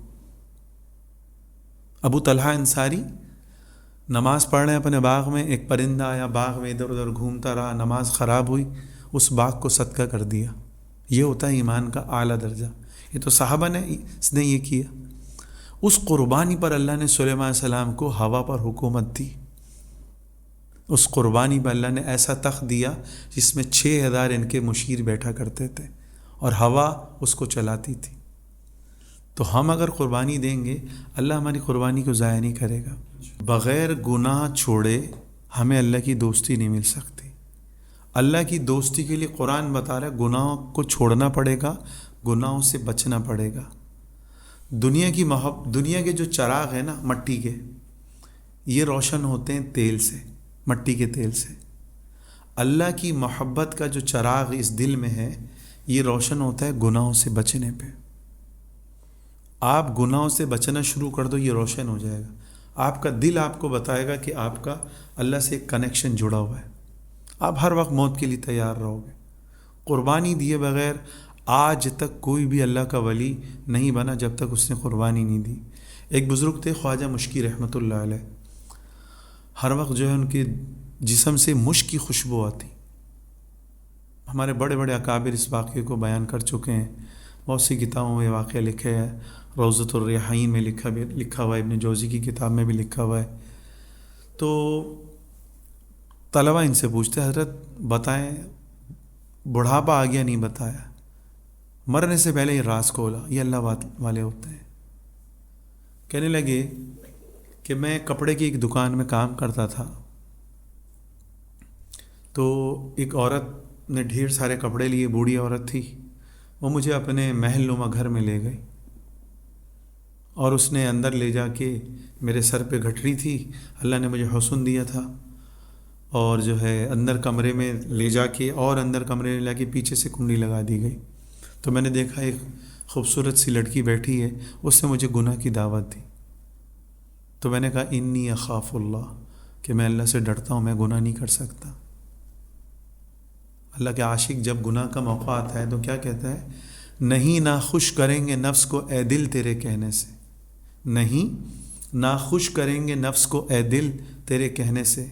ابو طلحہ انصاری نماز پڑھ رہے ہیں اپنے باغ میں، ایک پرندہ آیا، باغ میں ادھر ادھر گھومتا رہا، نماز خراب ہوئی، اس باغ کو صدقہ کر دیا۔ یہ ہوتا ہے ایمان کا اعلیٰ درجہ۔ یہ تو صحابہ نے اس نے یہ کیا۔ اس قربانی پر اللہ نے سلیمان علیہ السلام کو ہوا پر حکومت دی۔ اس قربانی پر اللہ نے ایسا تخت دیا جس میں 6000 ان کے مشیر بیٹھا کرتے تھے اور ہوا اس کو چلاتی تھی۔ تو ہم اگر قربانی دیں گے اللہ ہماری قربانی کو ضائع نہیں کرے گا۔ بغیر گناہ چھوڑے ہمیں اللہ کی دوستی نہیں مل سکتی۔ اللہ کی دوستی کے لیے قرآن بتا رہا ہے گناہوں کو چھوڑنا پڑے گا، گناہوں سے بچنا پڑے گا۔ دنیا کے جو چراغ ہیں نا مٹی کے، یہ روشن ہوتے ہیں تیل سے، مٹی کے تیل سے۔ اللہ کی محبت کا جو چراغ اس دل میں ہے یہ روشن ہوتا ہے گناہوں سے بچنے پہ۔ آپ گناہوں سے بچنا شروع کر دو، یہ روشن ہو جائے گا۔ آپ کا دل آپ کو بتائے گا کہ آپ کا اللہ سے ایک کنیکشن جڑا ہوا ہے۔ آپ ہر وقت موت کے لیے تیار رہو گے۔ قربانی دیے بغیر آج تک کوئی بھی اللہ کا ولی نہیں بنا جب تک اس نے قربانی نہیں دی۔ ایک بزرگ تھے خواجہ مشکی رحمۃ اللہ علیہ، ہر وقت جو ہے ان کے جسم سے مشک کی خوشبو آتی۔ ہمارے بڑے بڑے اکابر اس واقعے کو بیان کر چکے ہیں، بہت سی کتابوں میں واقعہ لکھے ہے، روضۃ الریحین میں لکھا ہوا ہے، ابن جوزی کی کتاب میں بھی لکھا ہوا ہے۔ تو طلبہ ان سے پوچھتے حضرت بتائیں بڑھاپا آ گیا نہیں بتایا، مرنے سے پہلے یہ راز کھولا، یہ اللہ والے ہوتے ہیں۔ کہنے لگے کہ میں کپڑے کی ایک دکان میں کام کرتا تھا، تو ایک عورت نے ڈھیر سارے کپڑے لیے، بوڑھی عورت تھی، وہ مجھے اپنے محل نما گھر میں لے گئی اور اس نے اندر لے جا کے میرے سر پہ گھٹری تھی، اللہ نے مجھے حسن دیا تھا، اور جو ہے اندر کمرے میں لے جا کے اور اندر کمرے میں لا کے پیچھے سے کنڈی لگا دی گئی۔ تو میں نے دیکھا ایک خوبصورت سی لڑکی بیٹھی ہے، اس نے مجھے گناہ کی دعوت دی۔ تو میں نے کہا انی اخاف اللہ، کہ میں اللہ سے ڈرتا ہوں، میں گناہ نہیں کر سکتا۔ اللہ کے عاشق جب گناہ کا موقع آتا ہے تو کیا کہتا ہے؟ نہیں ناخوش کریں گے نفس کو اے دل تیرے کہنے سے، نہیں ناخوش کریں گے نفس کو اے دل تیرے کہنے سے،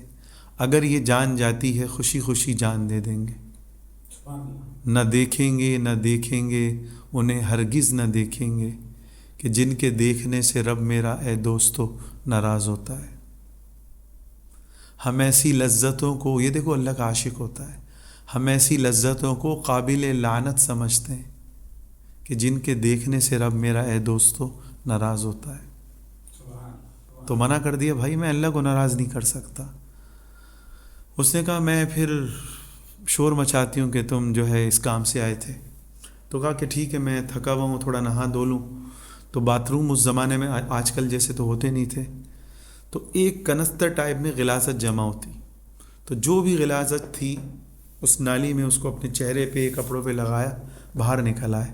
اگر یہ جان جاتی ہے خوشی خوشی جان دے دیں گے۔ نہ دیکھیں گے نہ دیکھیں گے انہیں ہرگز نہ دیکھیں گے، کہ جن کے دیکھنے سے رب میرا اے دوستو ناراض ہوتا ہے۔ ہم ایسی لذتوں کو، یہ دیکھو اللہ کا عاشق ہوتا ہے، ہم ایسی لذتوں کو قابل لعنت سمجھتے ہیں کہ جن کے دیکھنے سے رب میرا اے دوستو ناراض ہوتا ہے۔ تو منع کر دیا، بھائی میں اللہ کو ناراض نہیں کر سکتا۔ اس نے کہا میں پھر شور مچاتی ہوں کہ تم جو ہے اس کام سے آئے تھے۔ تو کہا کہ ٹھیک ہے، میں تھکا ہوا ہوں، تھوڑا نہا دھو لوں۔ تو باتھ روم اس زمانے میں آج کل جیسے تو ہوتے نہیں تھے، تو ایک کنستر ٹائپ میں غلاظت جمع ہوتی، تو جو بھی غلاظت تھی اس نالی میں اس کو اپنے چہرے پہ کپڑوں پہ لگایا، باہر نکل آئے۔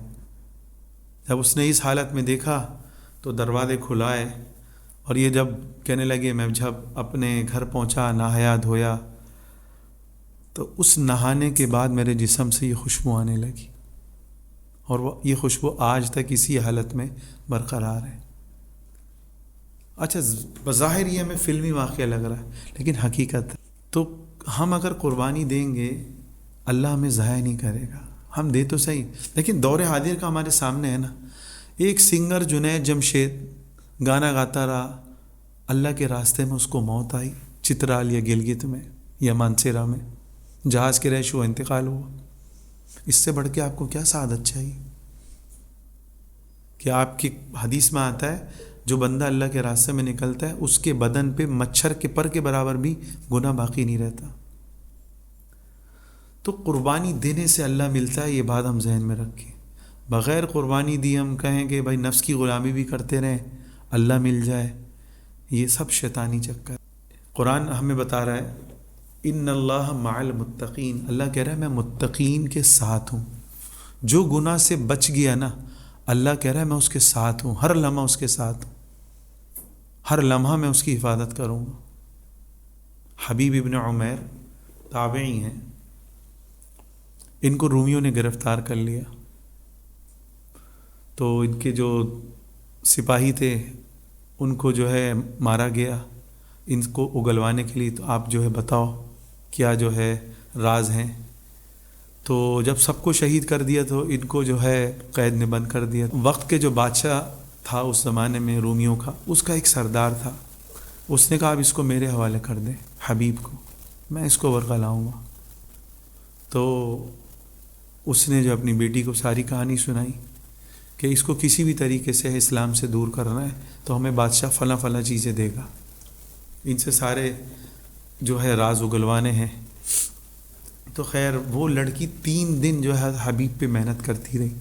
جب اس نے اس حالت میں دیکھا تو دروازے کھلائے، اور یہ جب کہنے لگے، میں جب اپنے گھر پہنچا نہایا دھویا تو اس نہانے کے بعد میرے جسم سے یہ خوشبو آنے لگی، اور یہ خوشبو آج تک اسی حالت میں برقرار ہے۔ اچھا بظاہر یہ ہمیں فلمی واقعہ لگ رہا ہے، لیکن حقیقت ہے۔ تو ہم اگر قربانی دیں گے اللہ ہمیں ضائع نہیں کرے گا، ہم دے تو صحیح، لیکن دور حاضر کا ہمارے سامنے ہے نا۔ ایک سنگر جنید جمشید گانا گاتا رہا، اللہ کے راستے میں اس کو موت آئی، چترال یا گلگت میں یا مانسیرا میں، جہاز کے رہش ہوا، انتقال ہوا۔ اس سے بڑھ کے آپ کو کیا سعادت چاہیے؟ کہ آپ کی حدیث میں آتا ہے جو بندہ اللہ کے راستے میں نکلتا ہے اس کے بدن پہ مچھر کے پر کے برابر بھی گناہ باقی نہیں رہتا۔ تو قربانی دینے سے اللہ ملتا ہے، یہ بات ہم ذہن میں رکھیں۔ بغیر قربانی دی ہم کہیں کہ بھائی نفس کی غلامی بھی کرتے رہیں اللہ مل جائے، یہ سب شیطانی چکر۔ قرآن ہمیں بتا رہا ہے ان اللہ مع المتقین، اللہ کہہ رہا ہے میں متقین کے ساتھ ہوں۔ جو گناہ سے بچ گیا نا، اللہ کہہ رہا ہے میں اس کے ساتھ ہوں، ہر لمحہ اس کے ساتھ ہوں، ہر لمحہ میں اس کی حفاظت کروں گا۔ حبیب ابن عمیر تابعی ہیں، ان کو رومیوں نے گرفتار کر لیا، تو ان کے جو سپاہی تھے ان کو جو ہے مارا گیا، ان کو اگلوانے کے لیے۔ تو آپ جو ہے بتاؤ کیا جو ہے راز ہیں؟ تو جب سب کو شہید کر دیا تو ان کو جو ہے قید میں بند کر دیا۔ وقت کے جو بادشاہ تھا اس زمانے میں رومیوں کا، اس کا ایک سردار تھا، اس نے کہا اب اس کو میرے حوالے کر دیں، حبیب کو، میں اس کو ورقہ لاؤں گا۔ تو اس نے جو اپنی بیٹی کو ساری کہانی سنائی کہ اس کو کسی بھی طریقے سے اسلام سے دور کرنا ہے تو ہمیں بادشاہ فلاں فلاں چیزیں دے گا، ان سے سارے جو ہے راز اگلوانے ہیں۔ تو خیر وہ لڑکی 3 دن جو ہے حبیب پہ محنت کرتی رہی،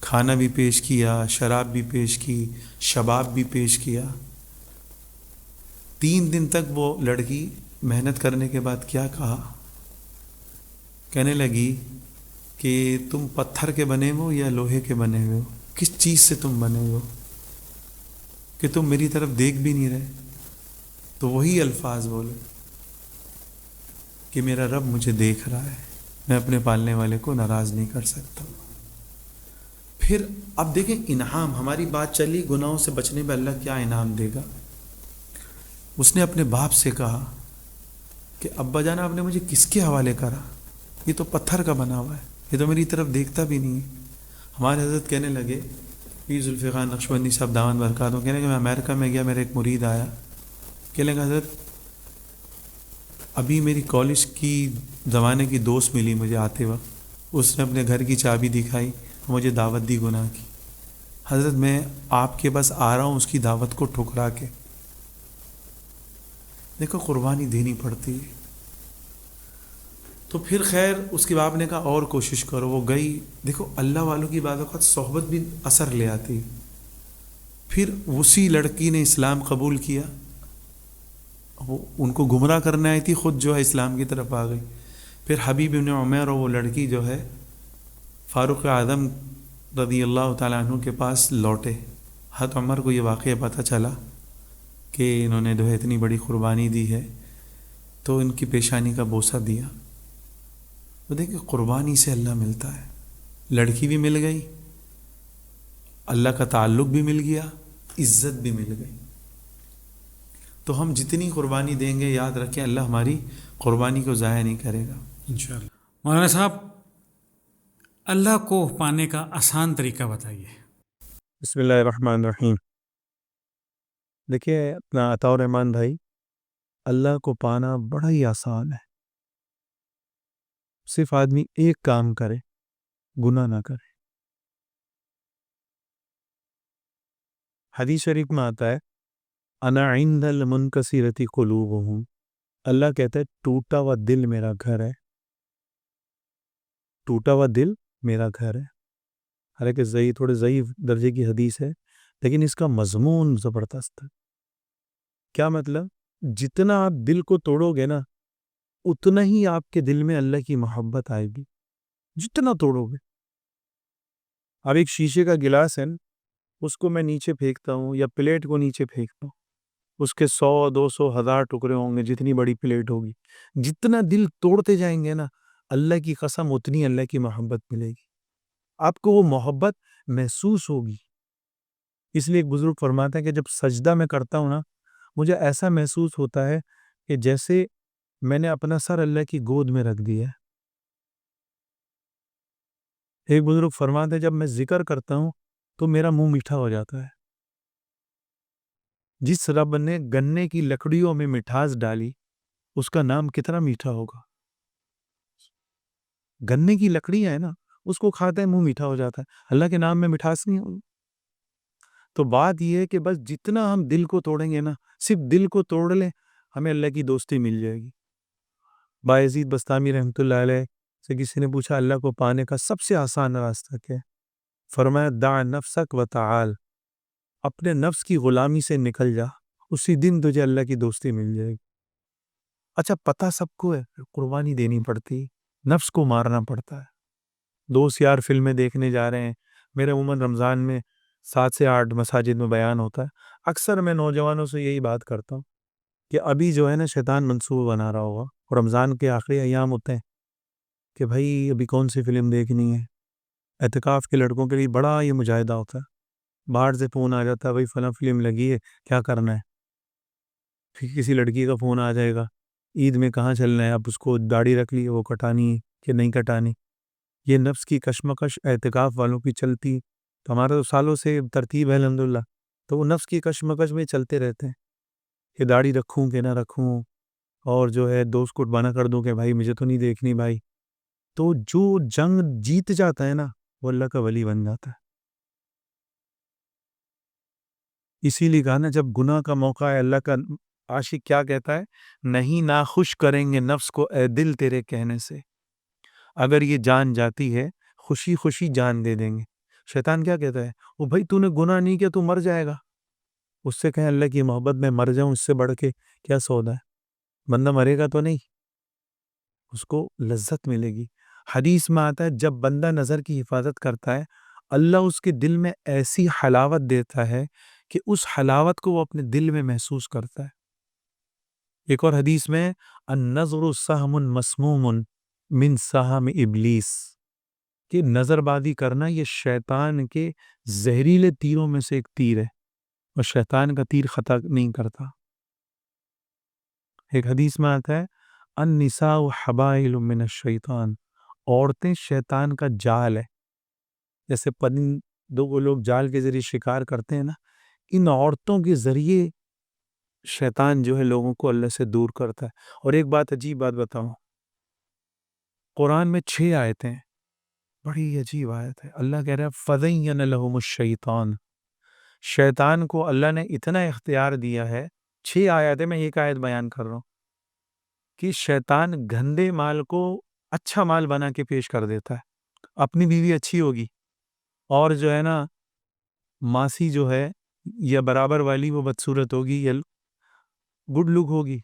کھانا بھی پیش کیا، شراب بھی پیش کی، شباب بھی پیش کیا۔ 3 دن تک وہ لڑکی محنت کرنے کے بعد کیا کہا؟ کہنے لگی کہ تم پتھر کے بنے ہو یا لوہے کے بنے ہوئے ہو؟ کس چیز سے تم بنے ہوئے ہو کہ تم میری طرف دیکھ بھی نہیں رہے؟ تو وہی الفاظ بولے کہ میرا رب مجھے دیکھ رہا ہے، میں اپنے پالنے والے کو ناراض نہیں کر سکتا۔ پھر اب دیکھیں انعام، ہماری بات چلی گناہوں سے بچنے میں اللہ کیا انعام دے گا۔ اس نے اپنے باپ سے کہا کہ ابا جان آپ نے مجھے کس کے حوالے کرا؟ یہ تو پتھر کا بنا ہوا ہے، یہ تو میری طرف دیکھتا بھی نہیں ہے۔ ہمارے حضرت کہنے لگے، پیر ذوالفقار نقشبندی صاحب دامن برکاتہ کہنے لگے میں امریکہ میں گیا، میرا ایک مرید آیا، کہنے لگا حضرت ابھی میری کالج کی زمانے کی دوست ملی مجھے آتے وقت، اس نے اپنے گھر کی چابی دکھائی، مجھے دعوت دی گناہ کی، حضرت میں آپ کے بس آ رہا ہوں اس کی دعوت کو ٹھکرا کے۔ دیکھو قربانی دینی پڑتی ہے۔ تو پھر خیر اس کے باپ نے کہا اور کوشش کرو. وہ گئی. دیکھو اللہ والوں کی بعض اوقات صحبت بھی اثر لے آتی. پھر اسی لڑکی نے اسلام قبول کیا. وہ ان کو گمراہ کرنے آئی تھی، خود جو ہے اسلام کی طرف آ گئی. پھر حبیب بن عمیر اور وہ لڑکی جو ہے فاروق اعظم رضی اللہ تعالیٰ عنہ کے پاس لوٹے. حضرت عمر کو یہ واقعہ پتہ چلا کہ انہوں نے جو ہے اتنی بڑی قربانی دی ہے، تو ان کی پیشانی کا بوسہ دیا. تو دیکھیں قربانی سے اللہ ملتا ہے. لڑکی بھی مل گئی، اللہ کا تعلق بھی مل گیا، عزت بھی مل گئی. تو ہم جتنی قربانی دیں گے یاد رکھیں اللہ ہماری قربانی کو ضائع نہیں کرے گا انشاءاللہ. مولانا صاحب، اللہ کو پانے کا آسان طریقہ بتائیے. بسم اللہ الرحمن الرحیم. دیکھیے اپنا عطا الرحمن بھائی، اللہ کو پانا بڑا ہی آسان ہے. صرف آدمی ایک کام کرے، گناہ نہ کرے. حدیث شریف میں آتا ہے انا عند المنکسرۃ قلوبہم، اللہ کہتا ہے ٹوٹا ہوا دل میرا گھر ہے. ٹوٹا ہوا دل میرا گھر ہے. حالانکہ تھوڑے ضعیف درجے کی حدیث ہے، لیکن اس کا مضمون زبردست ہے. کیا مطلب؟ جتنا آپ دل کو توڑو گے نا، اتنا ہی آپ کے دل میں اللہ کی محبت آئے گی. جتنا توڑو گے. اب ایک شیشے کا گلاس ہے، اس کو میں نیچے پھینکتا ہوں یا پلیٹ کو نیچے پھینکتا ہوں، اس کے 100 200 1000 ٹکڑے ہوں گے جتنی بڑی پلیٹ ہوگی. جتنا دل توڑتے جائیں گے نا، اللہ کی قسم اتنی اللہ کی محبت ملے گی. آپ کو وہ محبت محسوس ہوگی. اس لیے ایک بزرگ فرماتے ہیں کہ جب سجدہ میں کرتا ہوں نا، مجھے ایسا محسوس ہوتا ہے کہ جیسے میں نے اپنا سر اللہ کی گود میں رکھ دیا ہے. ایک بزرگ فرماتے ہیں جب میں ذکر کرتا ہوں تو میرا منہ میٹھا ہو جاتا ہے. جس رب نے گنے کی لکڑیوں میں مٹھاس ڈالی، اس کا نام کتنا میٹھا ہوگا. گنے کی لکڑیاں ہے نا، اس کو کھاتے ہیں منہ میٹھا ہو جاتا ہے. اللہ کے نام میں مٹھاس نہیں ہوگی. تو بات یہ ہے کہ بس جتنا ہم دل کو توڑیں گے نا، صرف دل کو توڑ لیں، ہمیں اللہ کی دوستی مل جائے گی. بایزید بستامی رحمۃ اللہ علیہ سے کسی نے پوچھا اللہ کو پانے کا سب سے آسان راستہ کیا ہے؟ فرمایا دع نفسک و تعال، اپنے نفس کی غلامی سے نکل جا، اسی دن تجھے اللہ کی دوستی مل جائے گی. اچھا پتہ سب کو ہے، قربانی دینی پڑتی، نفس کو مارنا پڑتا ہے. دوست یار فلمیں دیکھنے جا رہے ہیں. میرے عموماً رمضان میں 7 سے 8 مساجد میں بیان ہوتا ہے. اکثر میں نوجوانوں سے یہی بات کرتا ہوں کہ ابھی جو ہے نا شیطان منصوبہ بنا رہا ہوگا، اور رمضان کے آخری ایام ہوتے ہیں کہ بھائی ابھی کون سی فلم دیکھنی ہے. اعتکاف کے لڑکوں کے لیے بڑا یہ مجاہدہ ہوتا ہے. باہر سے فون آ جاتا ہے بھائی فلاں فلم لگی ہے، کیا کرنا ہے. پھر کسی لڑکی کا فون آ جائے گا عید میں کہاں چلنا ہے، اب اس کو داڑھی رکھ لی، وہ کٹانی ہے کہ نہیں کٹانی. یہ نفس کی کشمکش اعتکاف والوں کی چلتی. تو ہمارا تو سالوں سے ترتیب ہے الحمدللہ، تو وہ نفس کی کشمکش میں چلتے رہتے ہیں کہ داڑھی رکھوں کہ نہ رکھوں، اور جو ہے دوست کو بنا کر دوں کہ بھائی مجھے تو نہیں دیکھنی بھائی. تو جو جنگ جیت جاتا ہے نا، وہ اللہ کا ولی بن جاتا ہے. اسی لیے کہا نا جب گناہ کا موقع ہے، اللہ کا عاشق کیا کہتا ہے؟ نہیں ناخوش کریں گے نفس کو اے دل تیرے کہنے سے، اگر یہ جان جاتی ہے خوشی خوشی جان دے دیں گے. شیطان کیا کہتا ہے؟ وہ بھائی تو نے گناہ نہیں کیا، تو مر جائے گا. اس سے کہیں اللہ کی محبت میں مر جاؤں، اس سے بڑھ کے کیا سودا ہے. بندہ مرے گا تو نہیں، اس کو لذت ملے گی. حدیث میں آتا ہے جب بندہ نظر کی حفاظت کرتا ہے، اللہ اس کے دل میں ایسی حلاوت دیتا ہے کہ اس حلاوت کو وہ اپنے دل میں محسوس کرتا ہے. ایک اور حدیث میں النظر سہم مسموم من سہم ابلیس، کہ نظر بازی کرنا یہ شیطان کے زہریلے تیروں میں سے ایک تیر ہے، اور شیطان کا تیر خطا نہیں کرتا. ایک حدیث میں آتا ہے النساء حبائل من الشیطان، عورتیں شیطان کا جال ہے. جیسے پرندوں کو لوگ جال کے ذریعے شکار کرتے ہیں نا، ان عورتوں کے ذریعے شیطان جو ہے لوگوں کو اللہ سے دور کرتا ہے. اور ایک بات عجیب بات بتاؤں، قرآن میں 6 آیتیں ہیں، بڑی عجیب آیت ہے. اللہ کہہ رہا ہے فَزَيَّنَ لَهُمُ الشَّيْطَانُ، شیطان کو اللہ نے اتنا اختیار دیا ہے. 6 آیتیں، میں ایک آیت بیان کر رہا ہوں، کہ شیطان گندے مال کو اچھا مال بنا کے پیش کر دیتا ہے. اپنی بیوی اچھی ہوگی اور جو ہے نا ماسی جو ہے یا برابر والی وہ بدصورت ہوگی یا گڈ لک ہوگی،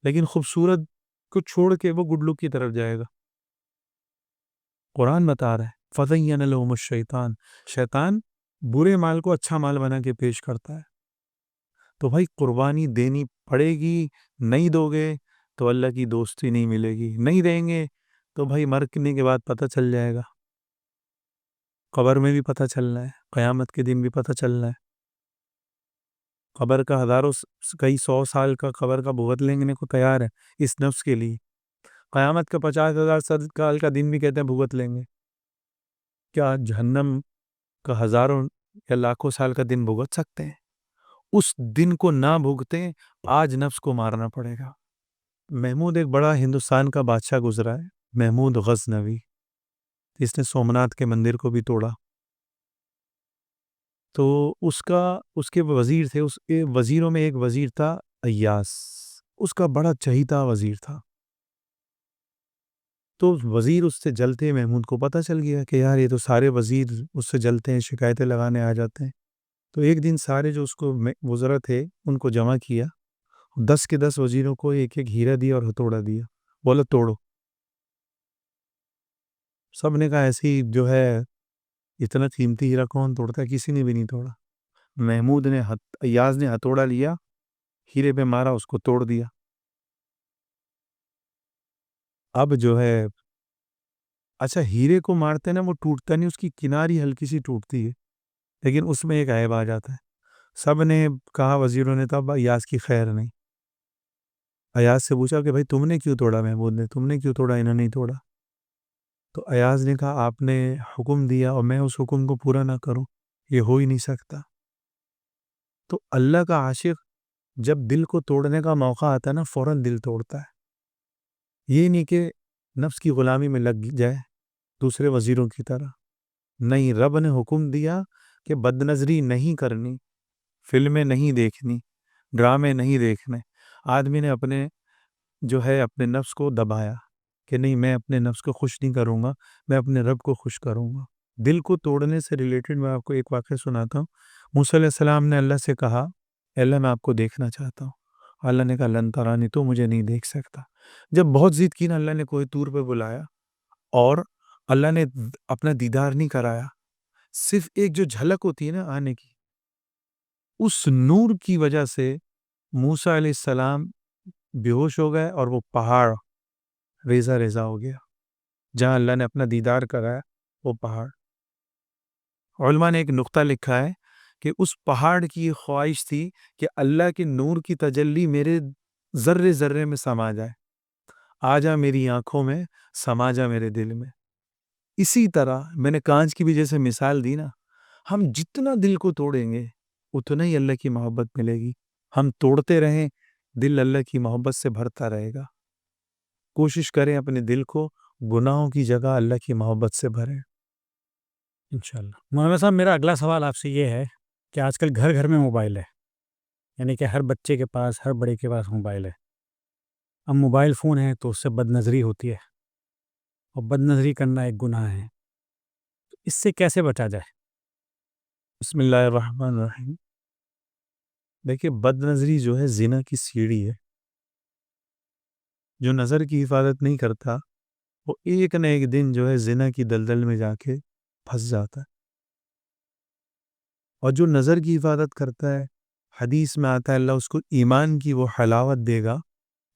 لیکن خوبصورت کو چھوڑ کے وہ گڈ لک کی طرف جائے گا. قرآن بتا رہا ہے فَزَيَّنَ لَهُمُ الشَّيْطَانُ، شیطان برے مال کو اچھا مال بنا کے پیش کرتا ہے. تو بھائی قربانی دینی پڑے گی، نہیں دو گے تو اللہ کی دوستی نہیں ملے گی، نہیں دیں گے تو بھائی مرنے کے بعد پتہ چل جائے گا، قبر میں بھی پتہ چلنا ہے، قیامت کے دن بھی پتہ چلنا ہے. قبر کا کئی 100 سال کا قبر کا بھگت لینے کو تیار ہے اس نفس کے لیے. قیامت کا 50,000 سال کا دن بھی کہتے ہیں بھگت لیں گے. کیا جہنم کا ہزاروں یا لاکھوں سال کا دن بھگت سکتے ہیں؟ اس دن کو نہ بھگتے آج نفس کو مارنا پڑے گا. محمود ایک بڑا ہندوستان کا بادشاہ گزرا ہے، محمود غزنوی، جس نے سومناتھ کے مندر کو بھی توڑا. تو اس کے وزیر تھے، اس کے وزیروں میں ایک وزیر تھا ایاس، اس کا بڑا چہیتا وزیر تھا. تو وزیر اس سے جلتے، محمود کو پتہ چل گیا کہ یار یہ تو سارے وزیر اس سے جلتے ہیں، شکایتیں لگانے آ جاتے ہیں. تو ایک دن سارے جو اس کو وزراء تھے ان کو جمع کیا، 10 کے 10 وزیروں کو ایک ایک ہیرا دیا اور ہتھوڑا دیا، بولا توڑو. سب نے کہا ایسی جو ہے اتنا قیمتی ہیرا کون توڑتا ہے، کسی نے بھی نہیں توڑا. محمود نے ایاز نے ہتھوڑا لیا، ہیرے پہ مارا، اس کو توڑ دیا. اب جو ہے اچھا ہیرے کو مارتے نا وہ ٹوٹتا نہیں، اس کی کناری ہلکی سی ٹوٹتی ہے، لیکن اس میں ایک عیب آ جاتا ہے. سب نے کہا وزیروں نے تب ایاز کی خیر نہیں. ایاز سے پوچھا کہ بھائی تم نے کیوں توڑا؟ محمود نے تم نے کیوں توڑا؟ انہوں نے نہیں توڑا. تو ایاز نے کہا آپ نے حکم دیا اور میں اس حکم کو پورا نہ کروں، یہ ہو ہی نہیں سکتا. تو اللہ کا عاشق جب دل کو توڑنے کا موقع آتا ہے نا فوراً دل توڑتا ہے. یہ نہیں کہ نفس کی غلامی میں لگ جائے دوسرے وزیروں کی طرح. نہیں، رب نے حکم دیا کہ بد نظری نہیں کرنی، فلمیں نہیں دیکھنی، ڈرامے نہیں دیکھنے. آدمی نے اپنے نفس کو دبایا کہ نہیں میں اپنے نفس کو خوش نہیں کروں گا، میں اپنے رب کو خوش کروں گا. دل کو توڑنے سے ریلیٹڈ میں آپ کو ایک واقعہ سناتا ہوں. موسیٰ علیہ السلام نے اللہ سے کہا اے اللہ میں آپ کو دیکھنا چاہتا ہوں. اللہ نے کہا لن ترانی، تو مجھے نہیں دیکھ سکتا. جب بہت ضد کی نا اللہ نے کوہ طور پہ بلایا اور اللہ نے اپنا دیدار نہیں کرایا، صرف ایک جو جھلک ہوتی ہے نا آنے کی، اس نور کی وجہ سے موسیٰ علیہ السلام بے ہوش ہو گئے اور وہ پہاڑ ریزہ ریزہ ہو گیا. جہاں اللہ نے اپنا دیدار کرایا وہ پہاڑ. علماء نے ایک نقطہ لکھا ہے کہ اس پہاڑ کی خواہش تھی کہ اللہ کے نور کی تجلی میرے ذرے ذرے میں سما جائے، آ جا میری آنکھوں میں، سما جا میرے دل میں. اسی طرح میں نے کانچ کی بھی جیسے مثال دی نا، ہم جتنا دل کو توڑیں گے اتنا ہی اللہ کی محبت ملے گی. ہم توڑتے رہیں دل اللہ کی محبت سے بھرتا رہے گا. کوشش کریں اپنے دل کو گناہوں کی جگہ اللہ کی محبت سے بھریں انشاءاللہ. مولانا صاحب میرا اگلا سوال آپ سے یہ ہے کہ آج کل گھر گھر میں موبائل ہے، یعنی کہ ہر بچے کے پاس، ہر بڑے کے پاس موبائل ہے. اب موبائل فون ہے تو اس سے بد نظری ہوتی ہے، اور بد نظری کرنا ایک گناہ ہے. تو اس سے کیسے بچا جائے؟ بسم اللہ الرحمن الرحیم. دیکھیں بد نظری جو ہے زنا کی سیڑھی ہے. جو نظر کی حفاظت نہیں کرتا وہ ایک نہ ایک دن جو ہے زنا کی دلدل میں جا کے پھنس جاتا ہے. اور جو نظر کی حفاظت کرتا ہے حدیث میں آتا ہے اللہ اس کو ایمان کی وہ حلاوت دے گا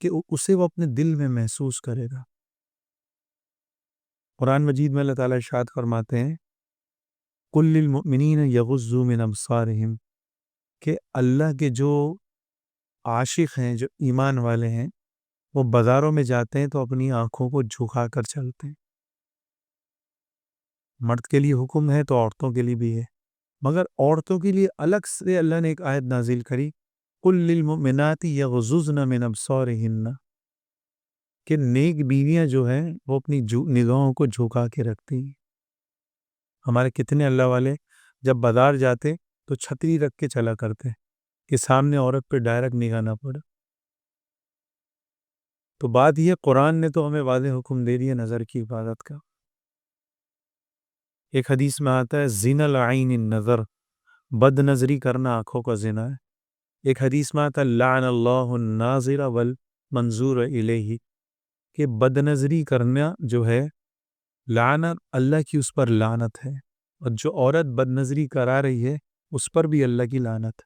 کہ اسے وہ اپنے دل میں محسوس کرے گا. قرآن مجید میں اللہ تعالیٰ ارشاد فرماتے ہیں قل للمؤمنین یغضوا من ابصارہم، کہ اللہ کے جو عاشق ہیں، جو ایمان والے ہیں، وہ بازاروں میں جاتے ہیں تو اپنی آنکھوں کو جھکا کر چلتے ہیں. مرد کے لیے حکم ہے تو عورتوں کے لیے بھی ہے، مگر عورتوں کے لیے الگ سے اللہ نے ایک آیت نازل کری قل للمؤمنات یغضضن من ابصارہن، کہ نیک بیویاں جو ہیں وہ اپنی نگاہوں کو جھکا کے رکھتی ہیں. ہمارے کتنے اللہ والے جب بازار جاتے تو چھتری رکھ کے چلا کرتے کہ سامنے عورت پہ ڈائریکٹ نگاہ نہ پڑے. تو بات یہ قرآن نے تو ہمیں واضح حکم دے دیا نظر کی حفاظت کا. ایک حدیث میں آتا ہے زنا العین النظر، بد نظری کرنا آنکھوں کا زنا ہے. ایک حدیث میں آتا ہے لعن اللہ الناظر والمنظور الیہ، کہ بد نظری کرنا جو ہے لعنت، اللہ کی اس پر لعنت ہے، اور جو عورت بد نظری کرا رہی ہے اس پر بھی اللہ کی لعنت.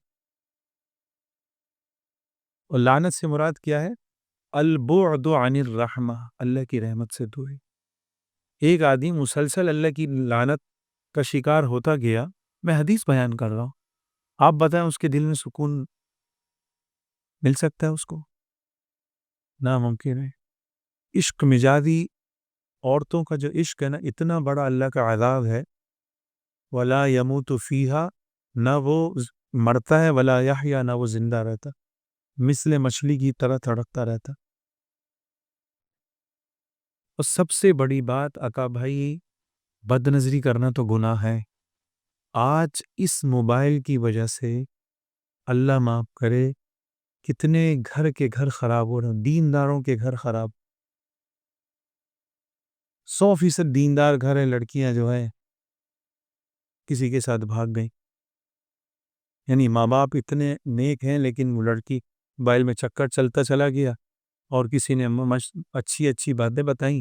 اور لعنت سے مراد کیا ہے؟ البعد عن الرحمہ، اللہ کی رحمت سے دوری. ایک آدمی مسلسل اللہ کی لعنت کا شکار ہوتا گیا، میں حدیث بیان کر رہا ہوں، آپ بتائیں اس کے دل میں سکون مل سکتا ہے؟ اس کو ناممکن ہے. عشق مزاجی عورتوں کا جو عشق ہے نا، اتنا بڑا اللہ کا عذاب ہے. ولا یموت فیہا، نہ وہ مرتا ہے، ولا یحیا، نہ وہ زندہ رہتا، مثل مچھلی کی طرح تڑپتا رہتا. اور سب سے بڑی بات آقا بھائی، بد نظری کرنا تو گناہ ہے. آج اس موبائل کی وجہ سے اللہ معاف کرے کتنے گھر کے گھر خراب ہو رہے ہیں، دینداروں کے گھر خراب. 100% دیندار گھر ہے، لڑکیاں جو ہے کسی کے ساتھ بھاگ گئیں. یعنی ماں باپ اتنے نیک ہیں لیکن وہ لڑکی موبائل میں چکر چلتا چلا گیا، اور کسی نے اچھی اچھی باتیں بتائیں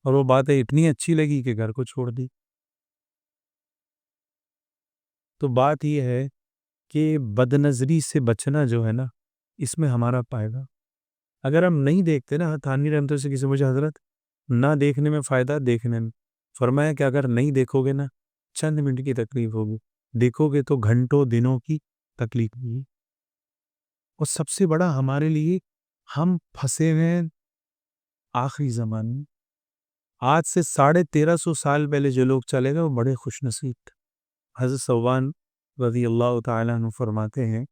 اور وہ باتیں اتنی اچھی لگی کہ گھر کو چھوڑ دی. تو بات یہ ہے کہ بد نظری سے بچنا جو ہے نا، اس میں ہمارا فائدہ. اگر ہم نہیں دیکھتے نا، تھانی رحمتہ سے کسی مجھے حضرت، نہ دیکھنے میں فائدہ دیکھنے میں. فرمایا کہ اگر نہیں دیکھو گے نا، چند منٹ کی تکلیف ہوگی، دیکھو گے تو گھنٹوں دنوں کی تکلیف ہوگی. اور سب سے بڑا ہمارے لیے، ہم پھنسے ہوئے آخری زمانے میں. آج سے 1350 سال پہلے جو لوگ چلے گئے وہ بڑے خوش نصیب تھے. حضرت ثوبان رضی اللہ تعالیٰ عنہ فرماتے ہیں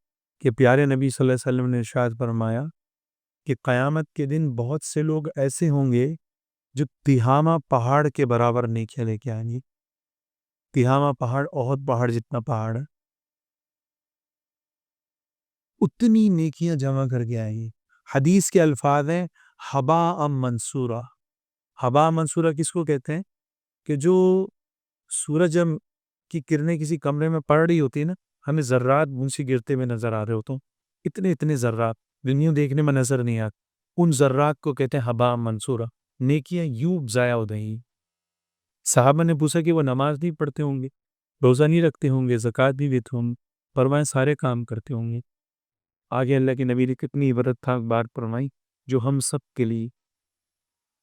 کہ پیارے نبی صلی اللہ علیہ وسلم نے ارشاد فرمایا کہ قیامت کے دن بہت سے لوگ ایسے ہوں گے جو تہامہ پہاڑ کے برابر نیکیاں لے کے آئیں گے. تہامہ پہاڑ، احد پہاڑ جتنا پہاڑ ہے، اتنی نیکیاں جمع کر کے آئیں گے. حدیث کے الفاظ ہیں حباء منصورہ. حباء منصورہ کس کو کہتے ہیں؟ کہ جو سورج کی کرنیں کسی کمرے میں پڑ رہی ہوتی ہے نا، ہمیں ذرات ان سے گرتے ہوئے نظر آ رہے ہوتے ہیں، اتنے اتنے ذرات دنیا دیکھنے میں نظر نہیں آتے، ان ذرات کو کہتے ہیں حباء منصورہ. نیکیاں یوں ضائع ہو گئی. صحابہ نے پوچھا کہ وہ نماز نہیں پڑھتے ہوں گے، روزہ نہیں رکھتے ہوں گے، زکوٰۃ بھی دیتے ہوں گے؟ فرمایا سارے کام کرتے ہوں گے. آگے اللہ کے نبی نے کتنی عبرت تھا بات فرمائی جو ہم سب کے لیے.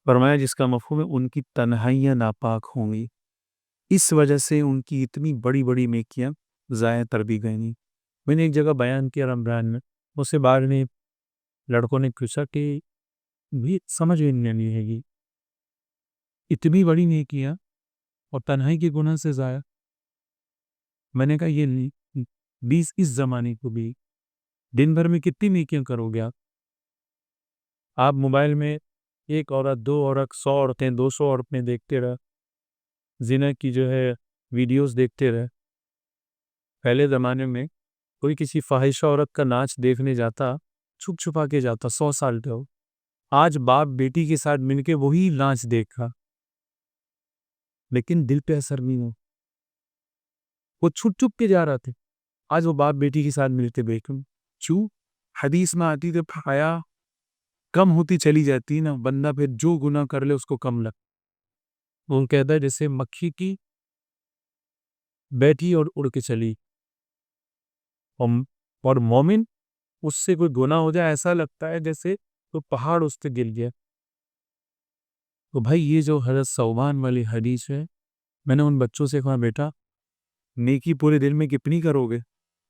فرمایا جس کا مفہوم ہے ان کی تنہائیاں ناپاک ہوں گی، اس وجہ سے ان کی اتنی بڑی بڑی نیکیاں ضائع کر دی گئیں. میں نے ایک جگہ بیان کیا رمضان میں، اس سے بعد نے لڑکوں نے پوچھا کہ بھی سمجھ میں نہیں ہے گی اتنی بڑی نیکیاں اور تنہائی کے گناہ سے ضائع. میں نے کہا یہ 20 اس زمانے کو بھی دن بھر میں کتنی نیکیاں کرو گے آپ موبائل میں ایک عورت، 2 عورت، 100 عورتیں، 200 عورتیں دیکھتے رہ، زنا کی جو ہے ویڈیوز دیکھتے رہ. پہلے زمانے میں کوئی کسی فاحشہ عورت کا ناچ دیکھنے جاتا، چھپ چھپا کے جاتا، 100 سال پہ ہو. آج باپ بیٹی کے ساتھ مل کے وہی ناچ دیکھا لیکن دل پہ اثر نہیں ہو، وہ چھپ چھپ کے جا رہا تھے. آج وہ باپ بیٹی کے ساتھ ملتے بیٹھوں چوں حدیث میں آتی تو حیا کم ہوتی چلی جاتی نا، بندہ پھر جو گناہ کر لے اس کو کم لگ. وہ کہتا ہے جیسے مکھی کی بیٹھی اور اڑ کے چلی، اور مومن اس سے کوئی گناہ ہو جائے ایسا لگتا ہے جیسے کوئی پہاڑ اس سے گر گیا. تو بھائی یہ جو حضرت ثوبان والی حدیث ہے، میں نے ان بچوں سے کہا بیٹا نیکی پورے دن میں کتنی کرو گے؟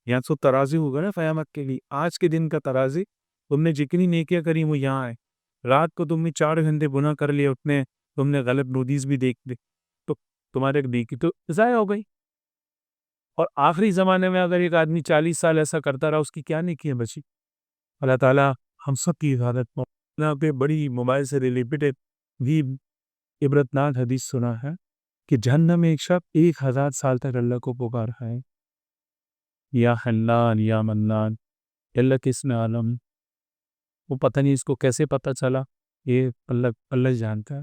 یہاں تو ترازی ہوگا نا قیامت کے لیے. آج کے دن کا ترازی، تم نے جتنی نیکیاں کری وہ یہاں ہے. رات کو تم نے 4 گھنٹے گناہ کر لیے، اتنے تم نے غلط نوٹس بھی دیکھ لی تو تمہارے نیکی تو ضائع ہو گئی. اور آخری زمانے میں اگر ایک آدمی 40 سال ایسا کرتا رہا، اس کی کیا نیکیاں بچی؟ اللہ تعالیٰ ہم سب کی حفاظت. یہاں پہ بڑی موبائل سے ریلیٹڈ بھی عبرتناک حدیث سنا ہے کہ جہنم میں ایک شخص 1000 سال تک اللہ کو پکار ہے، یا حنان یا منان، اللہ کے اسم عالم. وہ پتہ نہیں اس کو کیسے پتہ چلا، یہ اللہ جانتا ہے.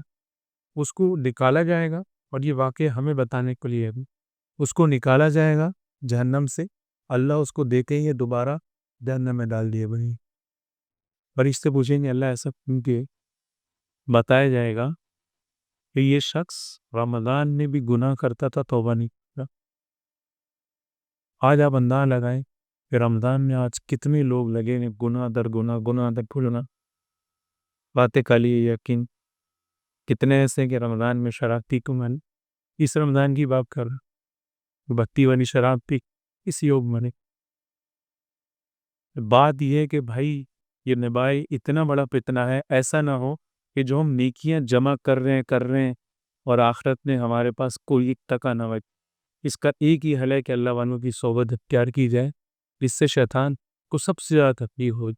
اس کو نکالا جائے گا، اور یہ واقعہ ہمیں بتانے کے لیے ہے. اس کو نکالا جائے گا جہنم سے، اللہ اس کو دیتے ہی دوبارہ جہنم میں ڈال دیے بھائی. فرشتے پوچھیں گے اللہ ایسا کیوں کہ بتایا جائے گا کہ یہ شخص رمضان میں بھی گناہ کرتا تھا، توبہ نہیں کرتا. آج آپ اندازہ لگائیں کہ رمضان میں آج کتنے لوگ لگے ہیں گناہ در گناہ، گناہ در گناہ. باتیں کالی یقین کتنے ایسے کہ رمضان میں شراب پی کو من، اس رمضان کی بات کر رہا، بتی والی شراب پی اس یوگ میں. بات یہ ہے کہ بھائی یہ نبائی اتنا بڑا فتنہ ہے، ایسا نہ ہو کہ جو ہم نیکیاں جمع کر رہے ہیں اور آخرت میں ہمارے پاس کوئی تکا نہ بچے. اس کا ایک ہی حل ہے کہ اللہ والوں کی صحبت اختیار کی جائے، جس سے شیطان کو سب سے زیادہ تکلیف ہو.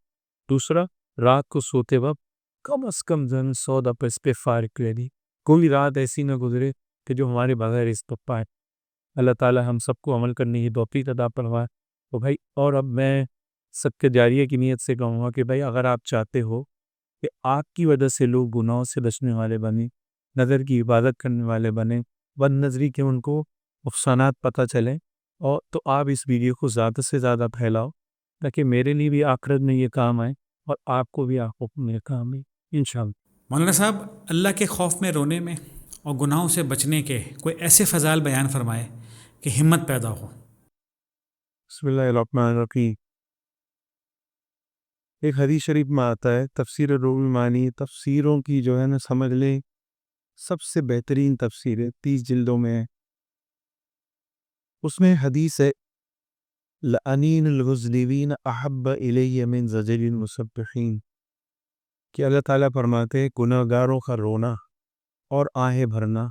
دوسرا، رات کو سوتے وقت کم از کم 100 دفعہ اس پہ فارغ کر دی. کوئی رات ایسی نہ گزرے کہ جو ہمارے بغیر اس پر پائے. اللہ تعالی ہم سب کو عمل کرنے کی توفیق عطا فرمائے. تو بھائی، اور اب میں سب کے جاریہ کی نیت سے کہوں گا کہ بھائی اگر آپ چاہتے ہو کہ آپ کی وجہ سے لوگ گناہوں سے بچنے والے بنیں، نظر کی عبادت کرنے والے بنیں، بد نظری کے ان کو نقصانات پتہ چلیں، اور تو آپ اس ویڈیو کو زیادہ سے زیادہ پھیلاؤ تاکہ میرے لیے بھی آخرت میں یہ کام آئے اور آپ کو بھی آخرت میں یہ کام آئے انشاءاللہ. مولانا صاحب، اللہ کے خوف میں رونے میں اور گناہوں سے بچنے کے کوئی ایسے فضائل بیان فرمائے کہ ہمت پیدا ہو. بسم اللہ الرحمن الرحیم. ایک حدیث شریف میں آتا ہے، تفسیر روح المعانی تفسیروں کی جو ہے نا سمجھ لیں سب سے بہترین تفسیر ہے، 30 جلدوں میں ہے. اس میں حدیث ہے لَأَنِينُ الْغُزْلِوِينَ أَحَبَّ إِلَيَّ مِنْ زَجْرِ الْمُسَبِّحِينَ، کہ اللہ تعالیٰ فرماتے ہیں گناہ گاروں کا رونا اور آہیں بھرنا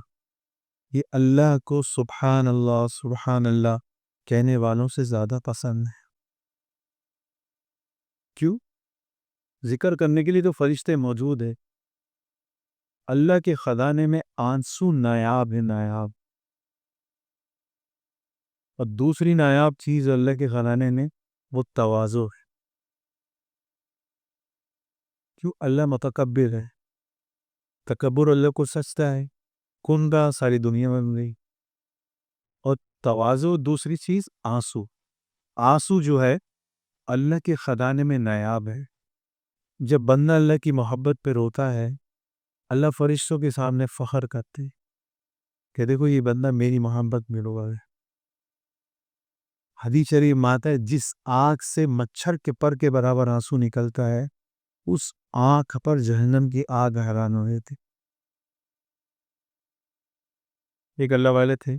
یہ اللہ کو سبحان اللہ کہنے والوں سے زیادہ پسند ہے. کیوں؟ ذکر کرنے کے لیے تو فرشتے موجود ہیں. اللہ کے خزانے میں آنسو نایاب ہے، نایاب. اور دوسری نایاب چیز اللہ کے خزانے میں وہ تواضع ہے. کیوں؟ اللہ متکبر ہے، تکبر اللہ کو سجتا ہے، کنڈا ساری دنیا میں مل گئی. اور تواضع دوسری چیز آنسو. آنسو جو ہے اللہ کے خزانے میں نایاب ہے. جب بندہ اللہ کی محبت پہ روتا ہے، اللہ فرشتوں کے سامنے فخر کرتے کہ دیکھو یہ بندہ میری محبت میں رو رہا ہے. حدیث شریف میں آتا ہے جس آنکھ سے مچھر کے پر کے برابر آنسو نکلتا ہے اس آنکھ پر جہنم کی آگ حیران ہو رہے تھے. ایک اللہ والے تھے،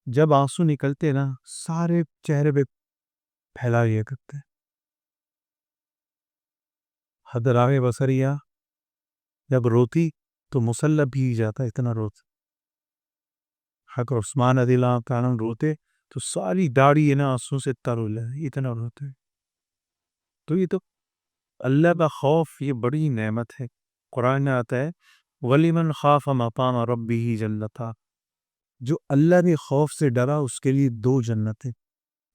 جب آنسو نکلتے نا سارے چہرے پہ پھیلا لیا کرتے. حضرات بصریہ جب روتی تو مسلح بھی جاتا، اتنا روتا. حضرت عثمان رضی اللہ تعالیٰ روتے تو ساری داڑھی نا آنسو سے تر ہو جائے، اتنا روتے. تو یہ تو اللہ کا خوف یہ بڑی نعمت ہے. قرآن میں آتا ہے وَلِمَنْ خَافَ مَقَامَ رَبِّهِ جَنَّتَانِ، جو اللہ کے خوف سے ڈرا اس کے لیے 2 جنتیں.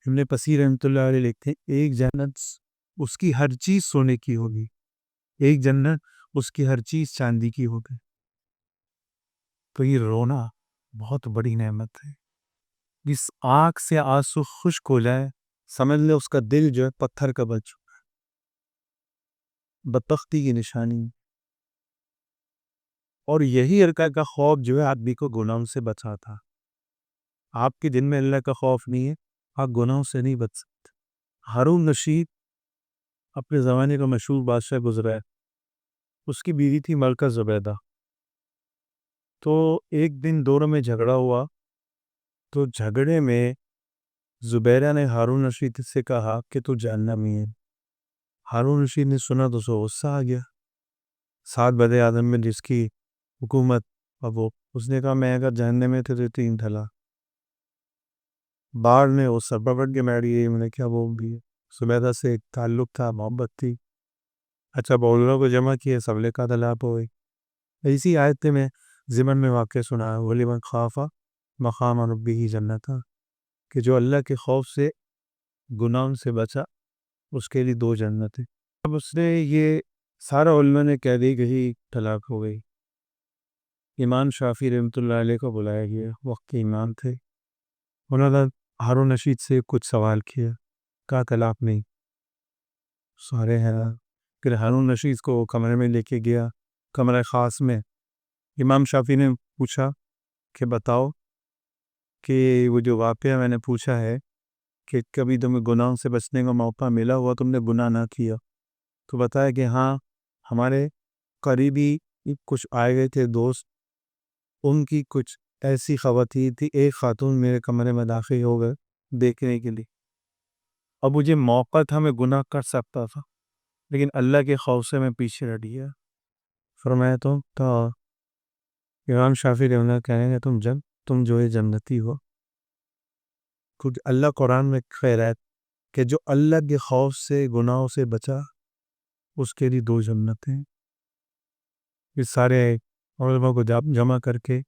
ابن پسیر رحمۃ اللہ علیہ لکھتے ہیں ایک جنت اس کی ہر چیز سونے کی ہوگی، ایک جنت اس کی ہر چیز چاندی کی ہوگی. تو یہ رونا بہت بڑی نعمت ہے. جس آنکھ سے آنسو خشک ہو جائے سمجھ لے اس کا دل جو ہے پتھر کا بن چکا ہے. بدبختی کی نشانی. اور یہی اللہ کا خوف جو ہے آدمی کو گناہوں سے بچاتا. آپ کے دل میں اللہ کا خوف نہیں ہے، آپ گناہوں سے نہیں بچ سکتے. ہارون رشید اپنے زمانے کا مشہور بادشاہ گزرا ہے، اس کی بیوی تھی ملکہ زبیدہ. تو ایک دن دونوں میں جھگڑا ہوا، تو جھگڑے میں زبیدہ نے ہارون رشید سے کہا کہ تو جہنمی ہے. ہارون رشید نے سنا تو سو غصہ آ گیا. 7 بڑے آدم میں جس کی حکومت، اب وہ اس نے کہا میں اگر جہنم میں تھے تو 3 تھلا. بعد میں وہ سر پکڑ کے بیٹھ گئی. میں نے کیا وہ بھی زبیدہ سے ایک تعلق تھا، محبت تھی. اچھا بولوں کو جمع کیے سب لے کا طلاق ہوئی. اسی آیت میں ضمن میں واقع سنا ہے وَلِمَنْ خَافَ مَقَامَ رَبِّهِ جَنَّتَانِ، کہ جو اللہ کے خوف سے گناہوں سے بچا اس کے لیے 2 جنتیں. اب اس نے یہ سارا علماء نے کہہ دی کہی طلاق ہو گئی. امام شافعی رحمۃ اللہ علیہ کو بلایا گیا، وقت کے امام تھے. انہوں نے ہارون رشید سے کچھ سوال کیا، کہا طلاق نہیں. سارے حیران. پھر ہارون رشید کو کمرے میں لے کے گیا، کمرے خاص میں. امام شافعی نے پوچھا کہ بتاؤ کہ وہ جو واقعہ میں نے پوچھا ہے کہ کبھی تمہیں گناہوں سے بچنے کا موقع ملا ہوا، تم نے گناہ نہ کیا، تو بتایا کہ ہاں ہمارے قریبی کچھ آئے گئے تھے دوست، ان کی کچھ ایسی خواتین تھی، ایک خاتون میرے کمرے میں داخل ہو گئے دیکھنے کے لیے. اب مجھے موقع تھا، میں گناہ کر سکتا تھا، لیکن اللہ کے خوف سے میں پیچھے ہٹ گیا. فرمایا تو امام شافعی رحمۃ اللہ کہیں گے تم جو ہے جنتی ہو. کیونکہ اللہ قرآن میں خیر ہے کہ جو اللہ کے خوف سے گناہوں سے بچا اس کے لیے 2 جنتیں. یہ سارے علماء کو جمع کر کے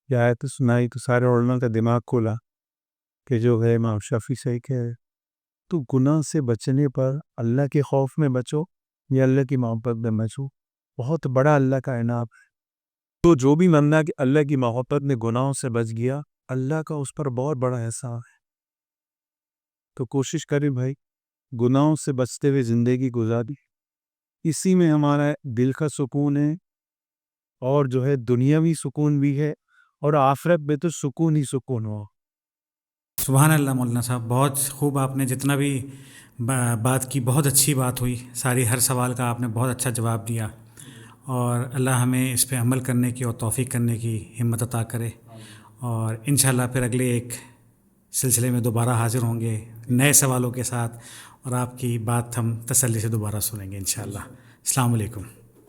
یہ آیت سنائی تو سارے علماء کا دماغ کھلا کہ جو ہے امام شافعی صحیح کہہ رہے. تو گناہ سے بچنے پر اللہ کے خوف میں بچو یا اللہ کی محبت میں بچو، بہت بڑا اللہ کا انعام ہے. تو جو بھی بندہ کہ اللہ کی محبت میں گناہوں سے بچ گیا، اللہ کا اس پر بہت بڑا احسان ہے. تو کوشش کریں بھائی گناہوں سے بچتے ہوئے زندگی گزاری، اسی میں ہمارا دل کا سکون ہے، اور جو ہے دنیاوی سکون بھی ہے، اور آخرت میں تو سکون ہی سکون ہو. سبحان اللہ مولانا صاحب، بہت خوب. آپ نے جتنا بھی بات کی بہت اچھی بات ہوئی. ساری ہر سوال کا آپ نے بہت اچھا جواب دیا، اور اللہ ہمیں اس پہ عمل کرنے کی اور توفیق کرنے کی ہمت عطا کرے. اور انشاءاللہ پھر اگلے ایک سلسلے میں دوبارہ حاضر ہوں گے نئے سوالوں کے ساتھ، اور آپ کی بات ہم تسلی سے دوبارہ سنیں گے انشاءاللہ. السلام علیکم.